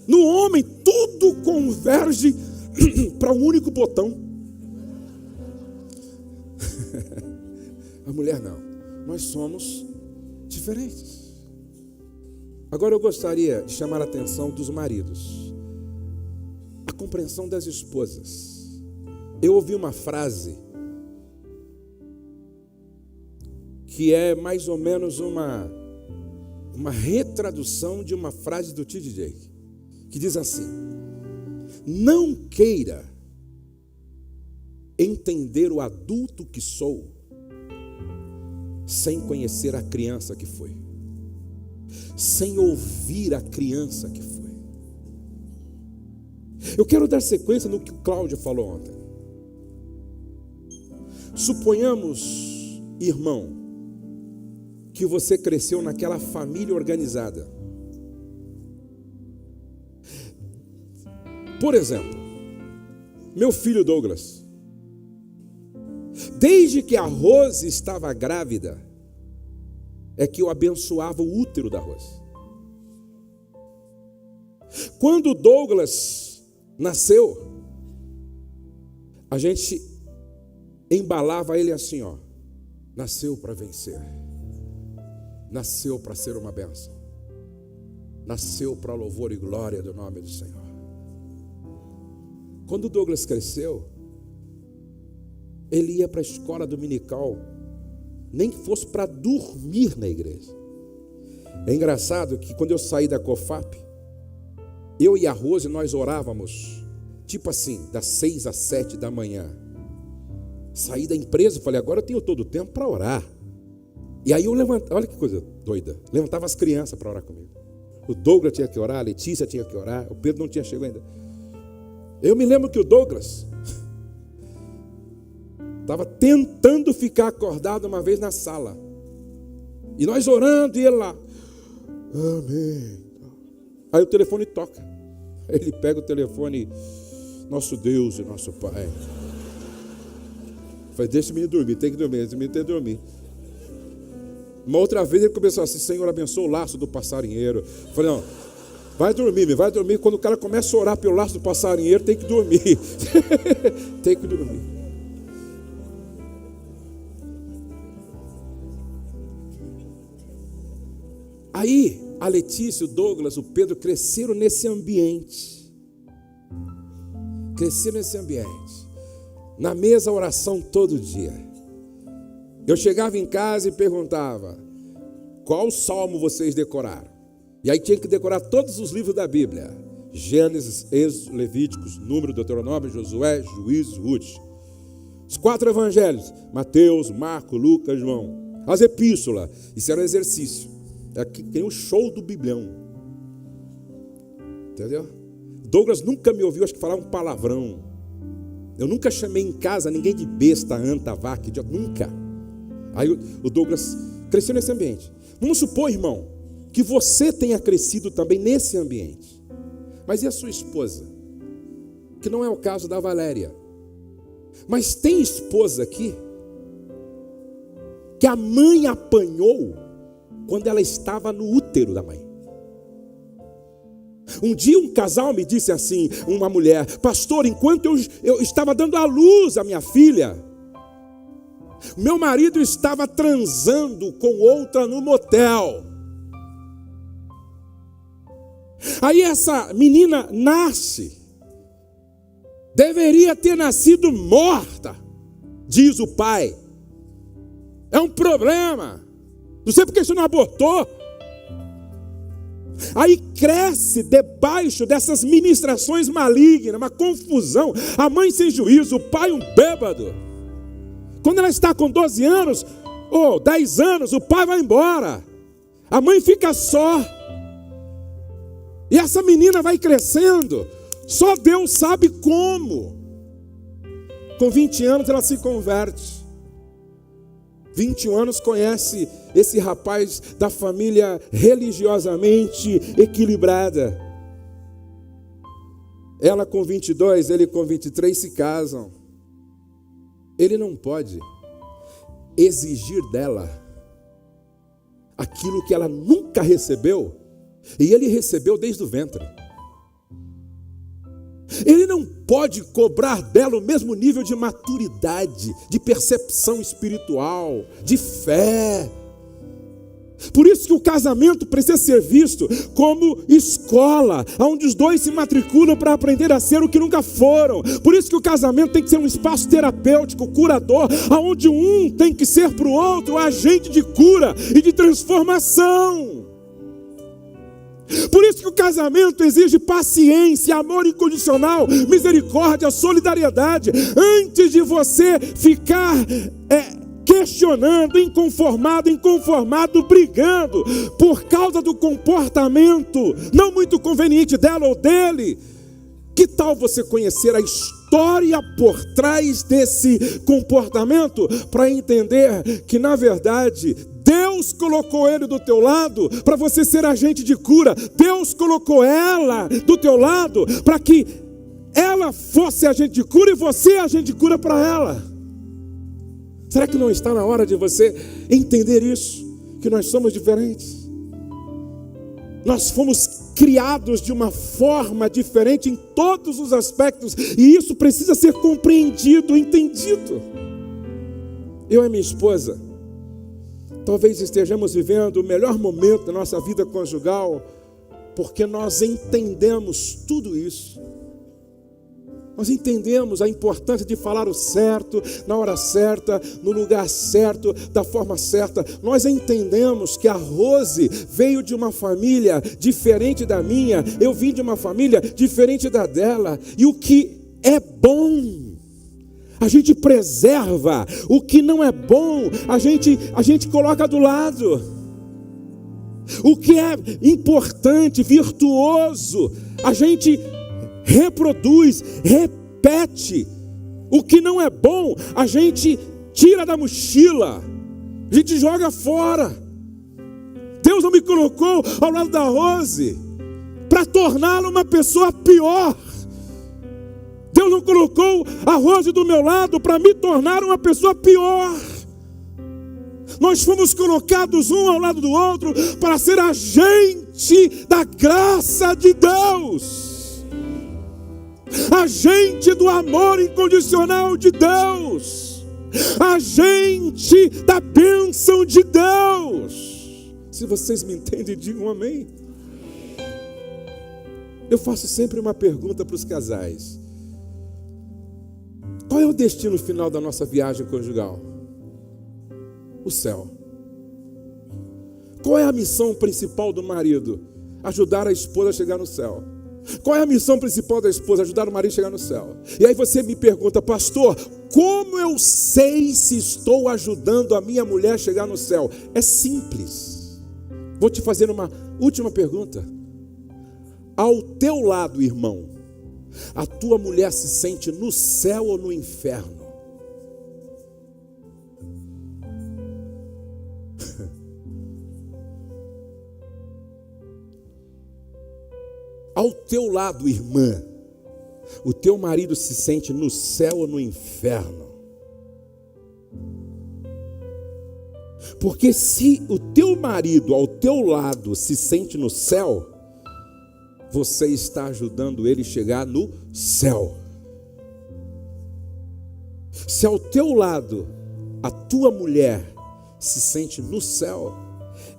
Speaker 1: No homem, tudo converge para um único botão. A mulher não. Nós somos diferentes. Agora eu gostaria de chamar a atenção dos maridos. A compreensão das esposas. Eu ouvi uma frase que é mais ou menos uma retradução de uma frase do T.D. Jakes, que diz assim: não queira entender o adulto que sou sem conhecer a criança que foi, sem ouvir a criança que foi. Eu quero dar sequência no que o Cláudio falou ontem. Suponhamos, irmão, que você cresceu naquela família organizada. Por exemplo, meu filho Douglas, desde que a Rose estava grávida, é que eu abençoava o útero da Rose. Quando o Douglas nasceu, a gente embalava ele assim, ó. Nasceu para vencer. Nasceu para ser uma bênção. Nasceu para louvor e glória do nome do Senhor. Quando o Douglas cresceu, ele ia para a escola dominical, nem que fosse para dormir na igreja. É engraçado que quando eu saí da COFAP, eu e a Rose, nós orávamos, tipo assim, das 6 às 7 da manhã. Saí da empresa, falei, agora eu tenho todo o tempo para orar. E aí eu levantava, olha que coisa doida, levantava as crianças para orar comigo. O Douglas tinha que orar, a Letícia tinha que orar, o Pedro não tinha chegado ainda. Eu me lembro que o Douglas estava tentando ficar acordado uma vez na sala. E nós orando, e ele lá, amém. Aí o telefone toca. Aí ele pega o telefone, nosso Deus e nosso Pai. Falei, deixa o menino dormir, tem que dormir, esse menino tem que dormir. Uma outra vez ele começou assim, Senhor, abençoa o laço do passarinheiro. Falei, não, vai dormir. Quando o cara começa a orar pelo laço do passarinheiro, tem que dormir. Tem que dormir. Aí, a Letícia, o Douglas, o Pedro cresceram nesse ambiente. Na mesa, oração todo dia. Eu chegava em casa e perguntava, qual salmo vocês decoraram? E aí tinha que decorar todos os livros da Bíblia. Gênesis, Êxodo, Levíticos, Número, Deuteronômio, Josué, Juízes, Ruth. Os 4 evangelhos, Mateus, Marcos, Lucas, João. As epístolas, isso era um exercício. Tem um show do Biblião. Entendeu? Douglas nunca me ouviu, acho que falar um palavrão. Eu nunca chamei em casa ninguém de besta, anta, vaca, idiota, nunca. Aí o Douglas cresceu nesse ambiente. Vamos supor, irmão, que você tenha crescido também nesse ambiente. Mas e a sua esposa? Que não é o caso da Valéria. Mas tem esposa aqui que a mãe apanhou quando ela estava no útero da mãe. Um dia um casal me disse assim, uma mulher, pastor, enquanto eu estava dando à luz a minha filha, meu marido estava transando com outra no motel. Aí essa menina nasce, deveria ter nascido morta, diz o pai. É um problema. Não sei porque você não abortou. Aí cresce debaixo dessas ministrações malignas, uma confusão. A mãe sem juízo, o pai um bêbado. Quando ela está com 12 anos, ou 10 anos, o pai vai embora. A mãe fica só. E essa menina vai crescendo. Só Deus sabe como. Com 20 anos ela se converte. 21 anos conhece esse rapaz da família religiosamente equilibrada. Ela com 22, ele com 23 se casam. Ele não pode exigir dela aquilo que ela nunca recebeu, e ele recebeu desde o ventre. Ele não pode cobrar dela o mesmo nível de maturidade, de percepção espiritual, de fé. Por isso que o casamento precisa ser visto como escola, onde os dois se matriculam para aprender a ser o que nunca foram. Por isso que o casamento tem que ser um espaço terapêutico, curador, onde um tem que ser para o outro agente de cura e de transformação. Por isso que o casamento exige paciência, amor incondicional, misericórdia, solidariedade. Antes de você ficar questionando, inconformado, brigando por causa do comportamento não muito conveniente dela ou dele, que tal você conhecer a história por trás desse comportamento para entender que na verdade Deus colocou ele do teu lado para você ser agente de cura. Deus colocou ela do teu lado para que ela fosse agente de cura e você agente de cura para ela. Será que não está na hora de você entender isso? que nós somos diferentes. Nós fomos criados de uma forma diferente em todos os aspectos, e isso precisa ser compreendido, entendido. Eu e minha esposa, talvez estejamos vivendo o melhor momento da nossa vida conjugal, porque nós entendemos tudo isso. Nós entendemos a importância de falar o certo, na hora certa, no lugar certo, da forma certa. Nós entendemos que a Rose veio de uma família diferente da minha, eu vim de uma família diferente da dela. E o que é bom, a gente preserva. O que não é bom, a gente coloca do lado. O que é importante, virtuoso, a gente reproduz, repete. O que não é bom, a gente tira da mochila, a gente joga fora. Deus não me colocou ao lado da Rose para torná-la uma pessoa pior. Deus não colocou a Rose do meu lado para me tornar uma pessoa pior. Nós fomos colocados um ao lado do outro para ser agente da graça de Deus, agente do amor incondicional de Deus, agente da bênção de Deus. Se vocês me entendem, digam amém. Eu faço sempre uma pergunta para os casais: qual é o destino final da nossa viagem conjugal? O céu. Qual é a missão principal do marido? Ajudar a esposa a chegar no céu. Qual é a missão principal da esposa? Ajudar o marido a chegar no céu. E aí você me pergunta: pastor, como eu sei se estou ajudando a minha mulher a chegar no céu? É simples. Vou te fazer uma última pergunta. Ao teu lado, irmão, a tua mulher se sente no céu ou no inferno? Ao teu lado, irmã, o teu marido se sente no céu ou no inferno? Porque se o teu marido ao teu lado se sente no céu, você está ajudando ele a chegar no céu. Se ao teu lado a tua mulher se sente no céu,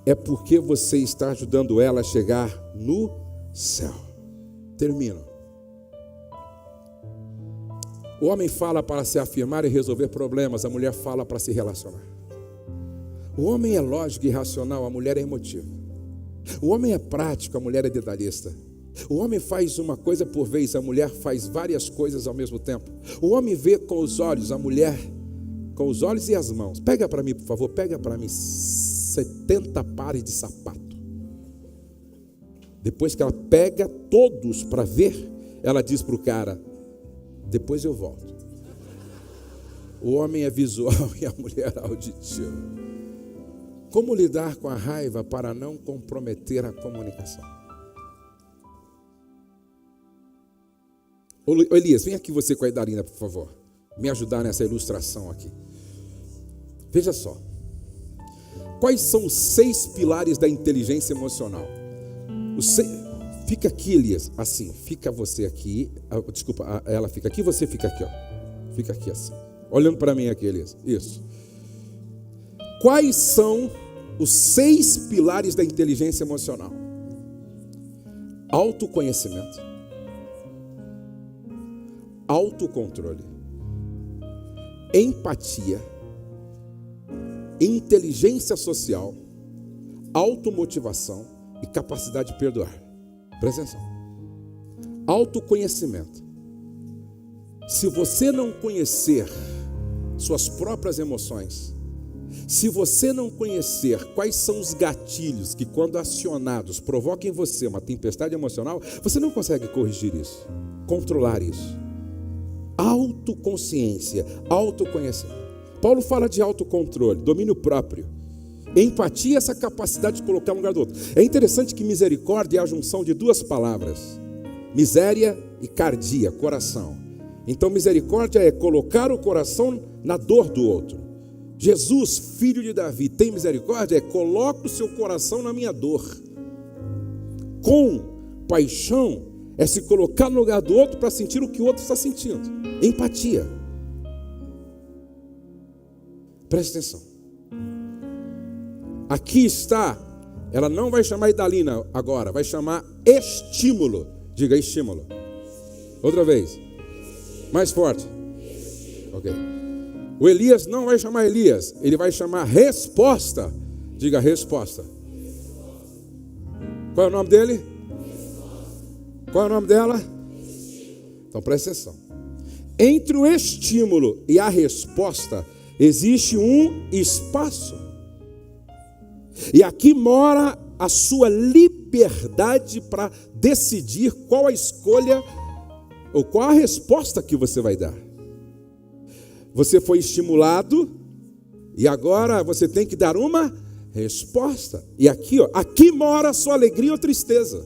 Speaker 1: é porque você está ajudando ela a chegar no céu. Termino. O homem fala para se afirmar e resolver problemas, a mulher fala para se relacionar. O homem é lógico e racional, a mulher é emotiva. O homem é prático, a mulher é detalhista. O homem faz uma coisa por vez, a mulher faz várias coisas ao mesmo tempo. O homem vê com os olhos, a mulher com os olhos e as mãos. Pega para mim, por favor, pega para mim 70 pares de sapato. Depois que ela pega todos para ver, ela diz para o cara: depois eu volto. O homem é visual e a mulher auditiva. Como lidar com a raiva para não comprometer a comunicação? Ô Elias, vem aqui você com a Idarina, por favor. Me ajudar nessa ilustração aqui. Veja só. Quais são os 6 pilares da inteligência emocional? Fica aqui, Elias, assim, fica você aqui, desculpa, ela fica aqui, você fica aqui, ó. Fica aqui assim, olhando para mim aqui, Elias, isso. Quais são os 6 pilares da inteligência emocional? Autoconhecimento, autocontrole, empatia, inteligência social, automotivação e capacidade de perdoar. Presta atenção. Autoconhecimento. Se você não conhecer suas próprias emoções, se você não conhecer quais são os gatilhos que, quando acionados, provocam em você uma tempestade emocional, você não consegue corrigir isso, controlar isso. Autoconsciência, autoconhecimento. Paulo fala de autocontrole, domínio próprio. Empatia, essa capacidade de colocar um lugar do outro. É interessante que misericórdia é a junção de 2 palavras: miséria e cardia, coração. Então misericórdia é colocar o coração na dor do outro. Jesus, filho de Davi, tem misericórdia? Coloca o seu coração na minha dor. Compaixão é se colocar no lugar do outro para sentir o que o outro está sentindo. Empatia. Presta atenção. Aqui está, ela não vai chamar Idalina agora, vai chamar estímulo. Diga estímulo. Outra vez. Mais forte. Ok. O Elias não vai chamar Elias, ele vai chamar resposta. Diga resposta. Qual é o nome dele? Qual é o nome dela? Então presta atenção. Entre o estímulo e a resposta existe um espaço. E aqui mora a sua liberdade para decidir qual a escolha ou qual a resposta que você vai dar. Você foi estimulado e agora você tem que dar uma resposta. E aqui, aqui mora a sua alegria ou tristeza.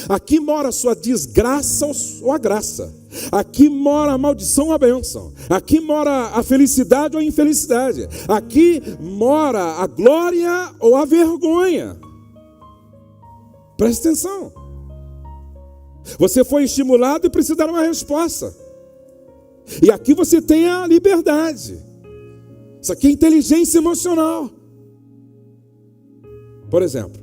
Speaker 1: Aqui mora a sua desgraça ou a graça. Aqui mora a maldição ou a bênção. Aqui mora a felicidade ou a infelicidade. Aqui mora a glória ou a vergonha. Preste atenção. Você foi estimulado e precisa dar uma resposta. E aqui você tem a liberdade. Isso aqui é inteligência emocional. Por exemplo,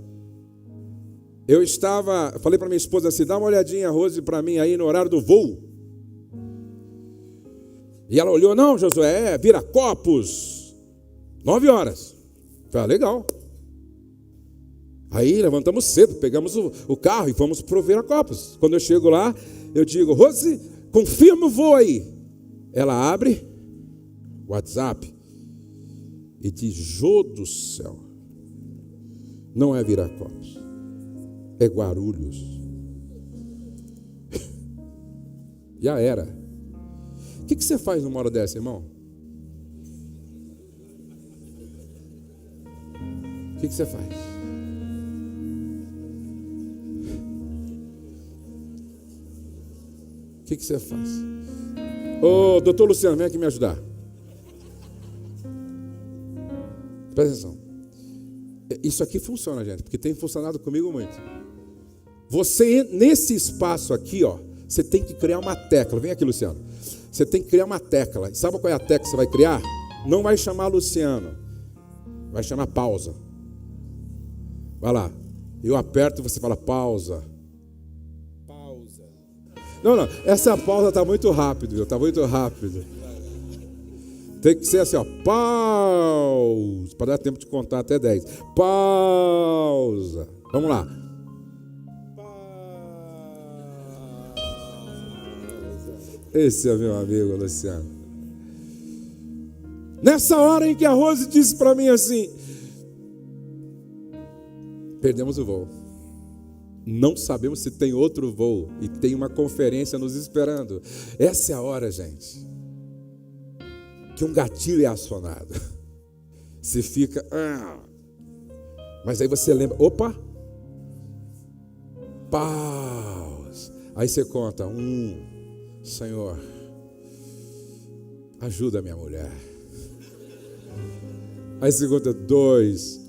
Speaker 1: falei para minha esposa assim, dá uma olhadinha, Rose, para mim aí no horário do voo. E ela olhou, não, Josué, Viracopos, 9 horas. Falei, legal. Aí levantamos cedo, pegamos o carro e fomos para o Viracopos. Quando eu chego lá, eu digo, Rose, confirma o voo aí. Ela abre o WhatsApp e diz, Jô do céu, não é Viracopos, é Guarulhos. Já era. O que você faz numa hora dessa, irmão? O que você faz? O que você faz? Ô, doutor Luciano, vem aqui me ajudar. Presta atenção. Isso aqui funciona, gente, porque tem funcionado comigo muito. Você, nesse espaço aqui, ó, você tem que criar uma tecla. Vem aqui, Luciano. Você tem que criar uma tecla. Sabe qual é a tecla que você vai criar? Não vai chamar Luciano. Vai chamar pausa. Vai lá. Eu aperto e você fala pausa. Pausa. Não. Essa pausa está muito rápido, viu? Está muito rápido. Tem que ser assim, ó. Pausa. Para dar tempo de contar até 10. Pausa. Vamos lá. Esse é meu amigo Luciano. Nessa hora em que a Rose disse para mim assim, perdemos o voo. Não sabemos se tem outro voo e tem uma conferência nos esperando. Essa é a hora, gente, que um gatilho é acionado. Você fica, mas aí você lembra, opa, pausa. Aí você conta, Senhor, ajuda a minha mulher. Aí segunda, 2,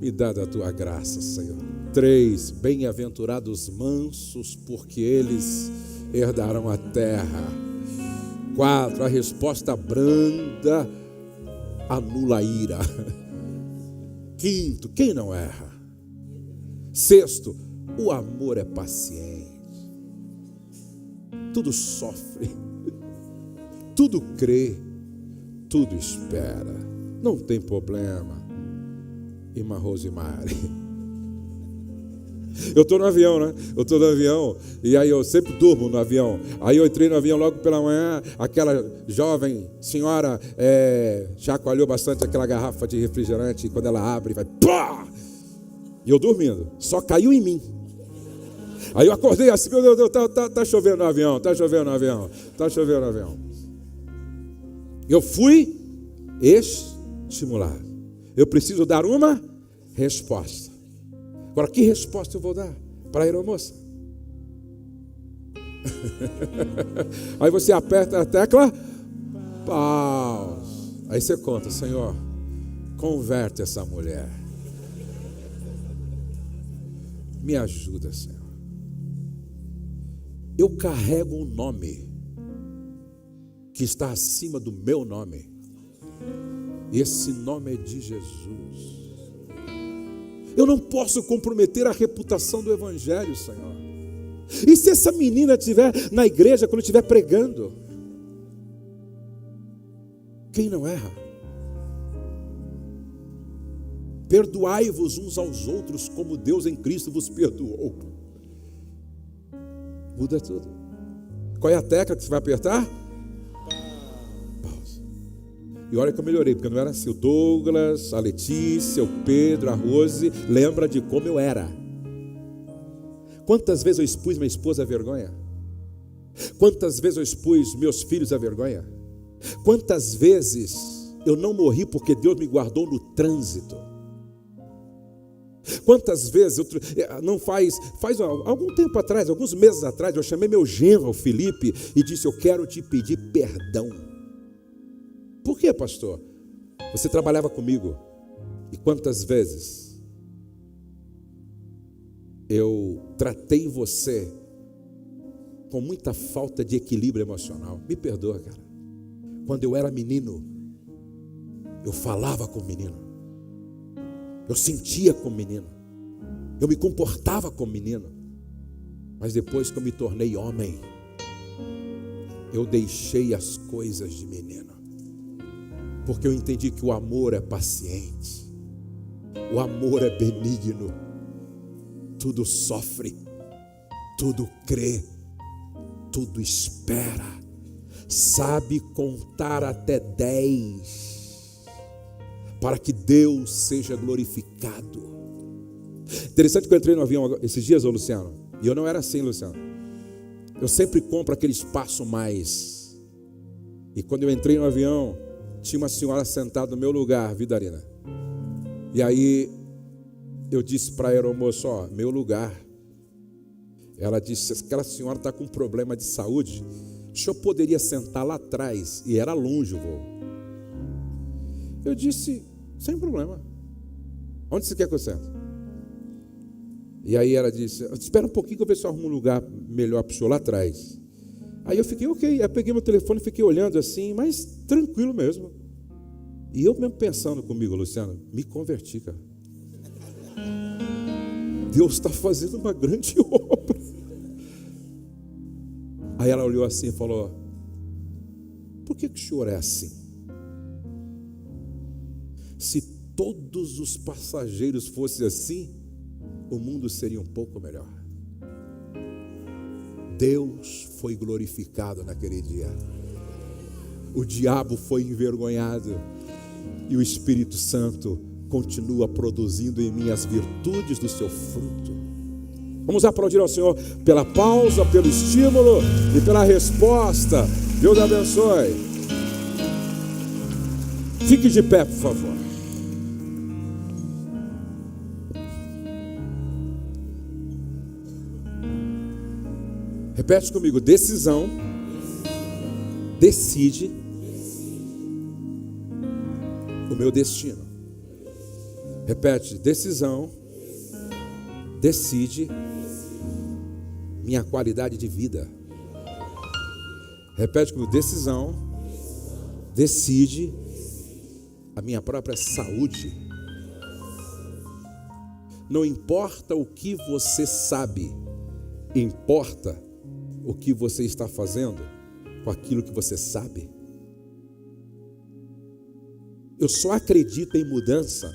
Speaker 1: me dá da tua graça, Senhor. 3, bem-aventurados mansos, porque eles herdarão a terra. 4, a resposta branda anula a ira. 5, quem não erra? 6, o amor é paciente. Tudo sofre, tudo crê, tudo espera. Não tem problema. Irmã Rosemary. Eu estou no avião, né? E aí eu sempre durmo no avião. Aí eu entrei no avião logo pela manhã. Aquela jovem senhora chacoalhou bastante aquela garrafa de refrigerante. E quando ela abre, vai pá! E eu dormindo. Só caiu em mim. Aí eu acordei assim, meu Deus, tá chovendo no avião, tá chovendo no avião. Eu fui estimulado. Eu preciso dar uma resposta. Agora, que resposta eu vou dar para a aeromoça? Aí você aperta a tecla, pausa. Aí você conta: Senhor, converte essa mulher. Me ajuda, Senhor. Eu carrego um nome que está acima do meu nome. Esse nome é de Jesus. Eu não posso comprometer a reputação do Evangelho, Senhor. E se essa menina estiver na igreja, quando estiver pregando? Quem não erra? Perdoai-vos uns aos outros, como Deus em Cristo vos perdoou. Muda tudo. Qual é a tecla que você vai apertar? Pausa. E olha que eu melhorei, porque não era assim. O Douglas, a Letícia, o Pedro, a Rose, lembra de como eu era. Quantas vezes eu expus minha esposa à vergonha? Quantas vezes eu expus meus filhos à vergonha? Quantas vezes eu não morri porque Deus me guardou no trânsito? Quantas vezes, não faz algum tempo atrás, alguns meses atrás, eu chamei meu genro, o Felipe, e disse: eu quero te pedir perdão. Por quê, pastor? Você trabalhava comigo, e quantas vezes eu tratei você com muita falta de equilíbrio emocional? Me perdoa, cara. Quando eu era menino, eu falava com o menino, eu sentia com o menino, eu me comportava como menino. Mas depois que eu me tornei homem, eu deixei as coisas de menino, porque eu entendi que o amor é paciente, o amor é benigno, tudo sofre, tudo crê, tudo espera, sabe contar até 10, para que Deus seja glorificado. Interessante que eu entrei no avião esses dias, ô Luciano, e eu não era assim, Luciano. Eu sempre compro aquele espaço mais. E quando eu entrei no avião, tinha uma senhora sentada no meu lugar, Vidarina. E aí eu disse para a aeromoça: ó, meu lugar. Ela disse: aquela senhora está com um problema de saúde, o senhor poderia sentar lá atrás? E era longe o voo. Eu disse: sem problema. Onde você quer que eu sente? E aí ela disse: espera um pouquinho que eu vejo se eu arrumo um lugar melhor para o senhor lá atrás. Aí eu fiquei ok. Aí eu peguei meu telefone e fiquei olhando assim, mas tranquilo mesmo. E eu mesmo pensando comigo: Luciano, me converti, cara. Deus está fazendo uma grande obra. Aí ela olhou assim e falou: por que o senhor é assim? Se todos os passageiros fossem assim, o mundo seria um pouco melhor. Deus foi glorificado naquele dia. O diabo foi envergonhado. E o Espírito Santo continua produzindo em mim as virtudes do seu fruto. Vamos aplaudir ao Senhor pela pausa, pelo estímulo e pela resposta. Deus abençoe. Fique de pé, por favor. Repete comigo: decisão decide o meu destino. Repete: decisão decide minha qualidade de vida. Repete comigo: decisão decide a minha própria saúde. Não importa o que você sabe, importa o que você está fazendo com aquilo que você sabe. Eu só acredito em mudança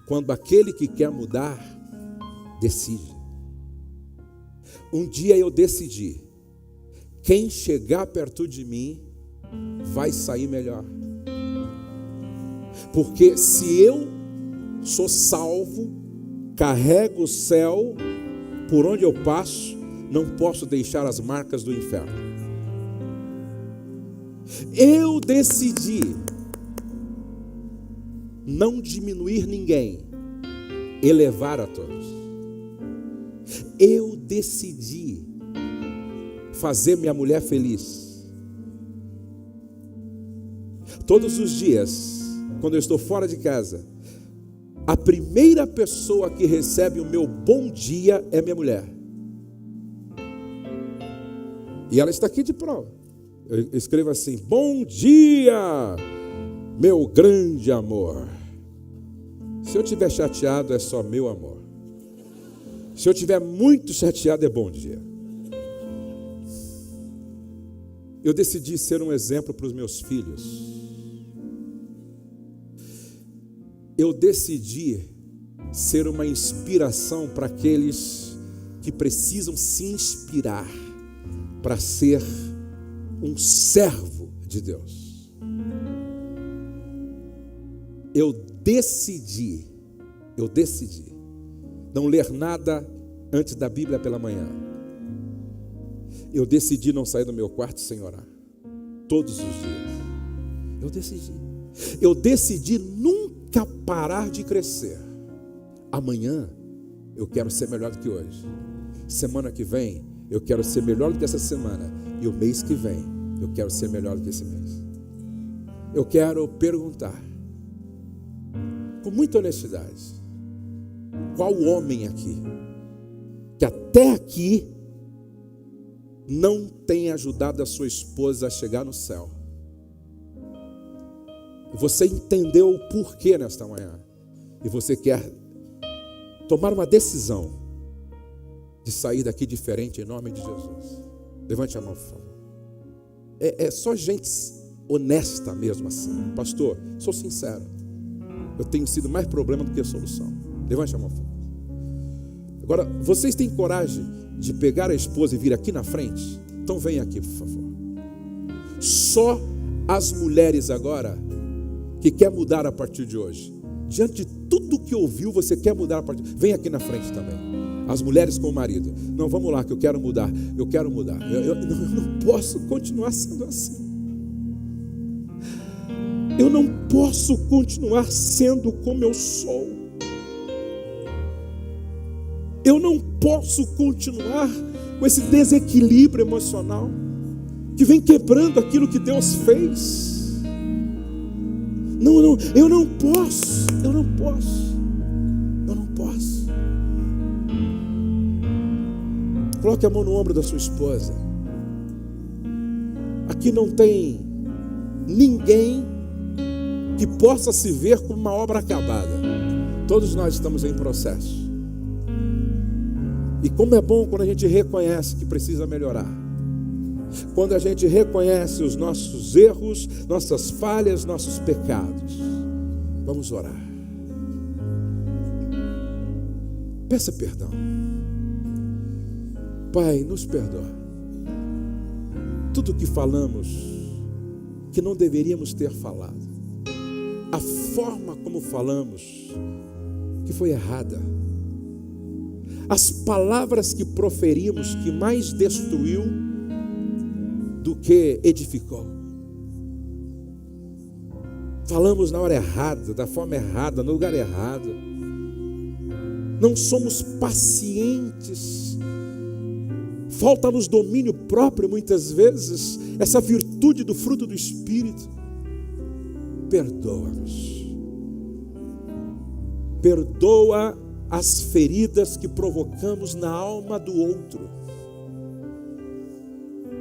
Speaker 1: quando aquele que quer mudar decide. Um dia eu decidi: quem chegar perto de mim vai sair melhor. Porque se eu sou salvo, carrego o céu, por onde eu passo, não posso deixar as marcas do inferno. Eu decidi não diminuir ninguém, elevar a todos. Eu decidi fazer minha mulher feliz. Todos os dias, quando eu estou fora de casa, a primeira pessoa que recebe o meu bom dia é minha mulher. E ela está aqui de prova. Eu escrevo assim: bom dia, meu grande amor. Se eu estiver chateado, é só meu amor. Se eu estiver muito chateado, é bom dia. Eu decidi ser um exemplo para os meus filhos. Eu decidi ser uma inspiração para aqueles que precisam se inspirar para ser um servo de Deus. Eu decidi não ler nada antes da Bíblia pela manhã. Eu decidi não sair do meu quarto sem orar, todos os dias. Eu decidi nunca parar de crescer. Amanhã eu quero ser melhor do que hoje. Semana que vem eu quero ser melhor do que essa semana. E o mês que vem eu quero ser melhor do que esse mês. Eu quero perguntar, com muita honestidade, qual homem aqui que até aqui não tem ajudado a sua esposa a chegar no céu? Você entendeu o porquê nesta manhã e você quer tomar uma decisão de sair daqui diferente em nome de Jesus. Levante a mão, por favor. É só gente honesta mesmo assim. Pastor, sou sincero, eu tenho sido mais problema do que solução. Levante a mão, por favor. Agora, vocês têm coragem de pegar a esposa e vir aqui na frente? Então vem aqui, por favor. Só as mulheres agora que quer mudar a partir de hoje. Diante de tudo que ouviu, você quer mudar a partir. Vem aqui na frente também. As mulheres com o marido. Não, vamos lá, que eu quero mudar. Eu quero mudar. Eu não posso continuar sendo assim. Eu não posso continuar sendo como eu sou. Eu não posso continuar com esse desequilíbrio emocional que vem quebrando aquilo que Deus fez. Não, eu não posso. Coloque a mão no ombro da sua esposa. Aqui não tem ninguém que possa se ver como uma obra acabada. Todos nós estamos em processo. E como é bom quando a gente reconhece que precisa melhorar. Quando a gente reconhece os nossos erros, nossas falhas, nossos pecados. Vamos orar. Peça perdão. Pai, nos perdoa. Tudo que falamos que não deveríamos ter falado. A forma como falamos que foi errada. As palavras que proferimos que mais destruiu do que edificou. Falamos na hora errada, da forma errada, no lugar errado. Não somos pacientes. Falta-nos domínio próprio muitas vezes, essa virtude do fruto do Espírito. Perdoa-nos. Perdoa as feridas que provocamos na alma do outro.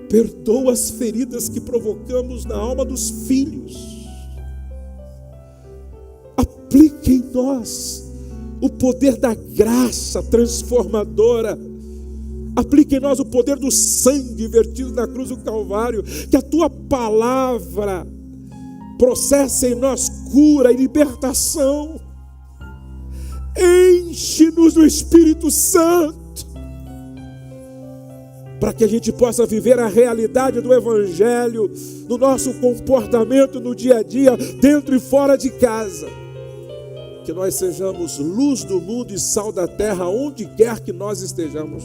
Speaker 1: Perdoa as feridas que provocamos na alma dos filhos. Aplique em nós o poder da graça transformadora. Aplique em nós o poder do sangue vertido na cruz do Calvário. Que a tua palavra processe em nós cura e libertação. Enche-nos do Espírito Santo, para que a gente possa viver a realidade do Evangelho no nosso comportamento no dia a dia, dentro e fora de casa. Que nós sejamos luz do mundo e sal da terra, onde quer que nós estejamos.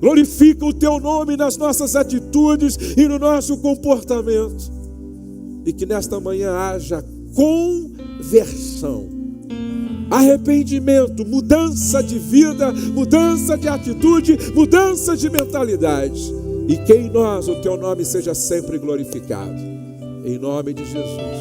Speaker 1: Glorifica o teu nome nas nossas atitudes e no nosso comportamento. E que nesta manhã haja conversão, arrependimento, mudança de vida, mudança de atitude, mudança de mentalidade. E que em nós o teu nome seja sempre glorificado. em nome de Jesus.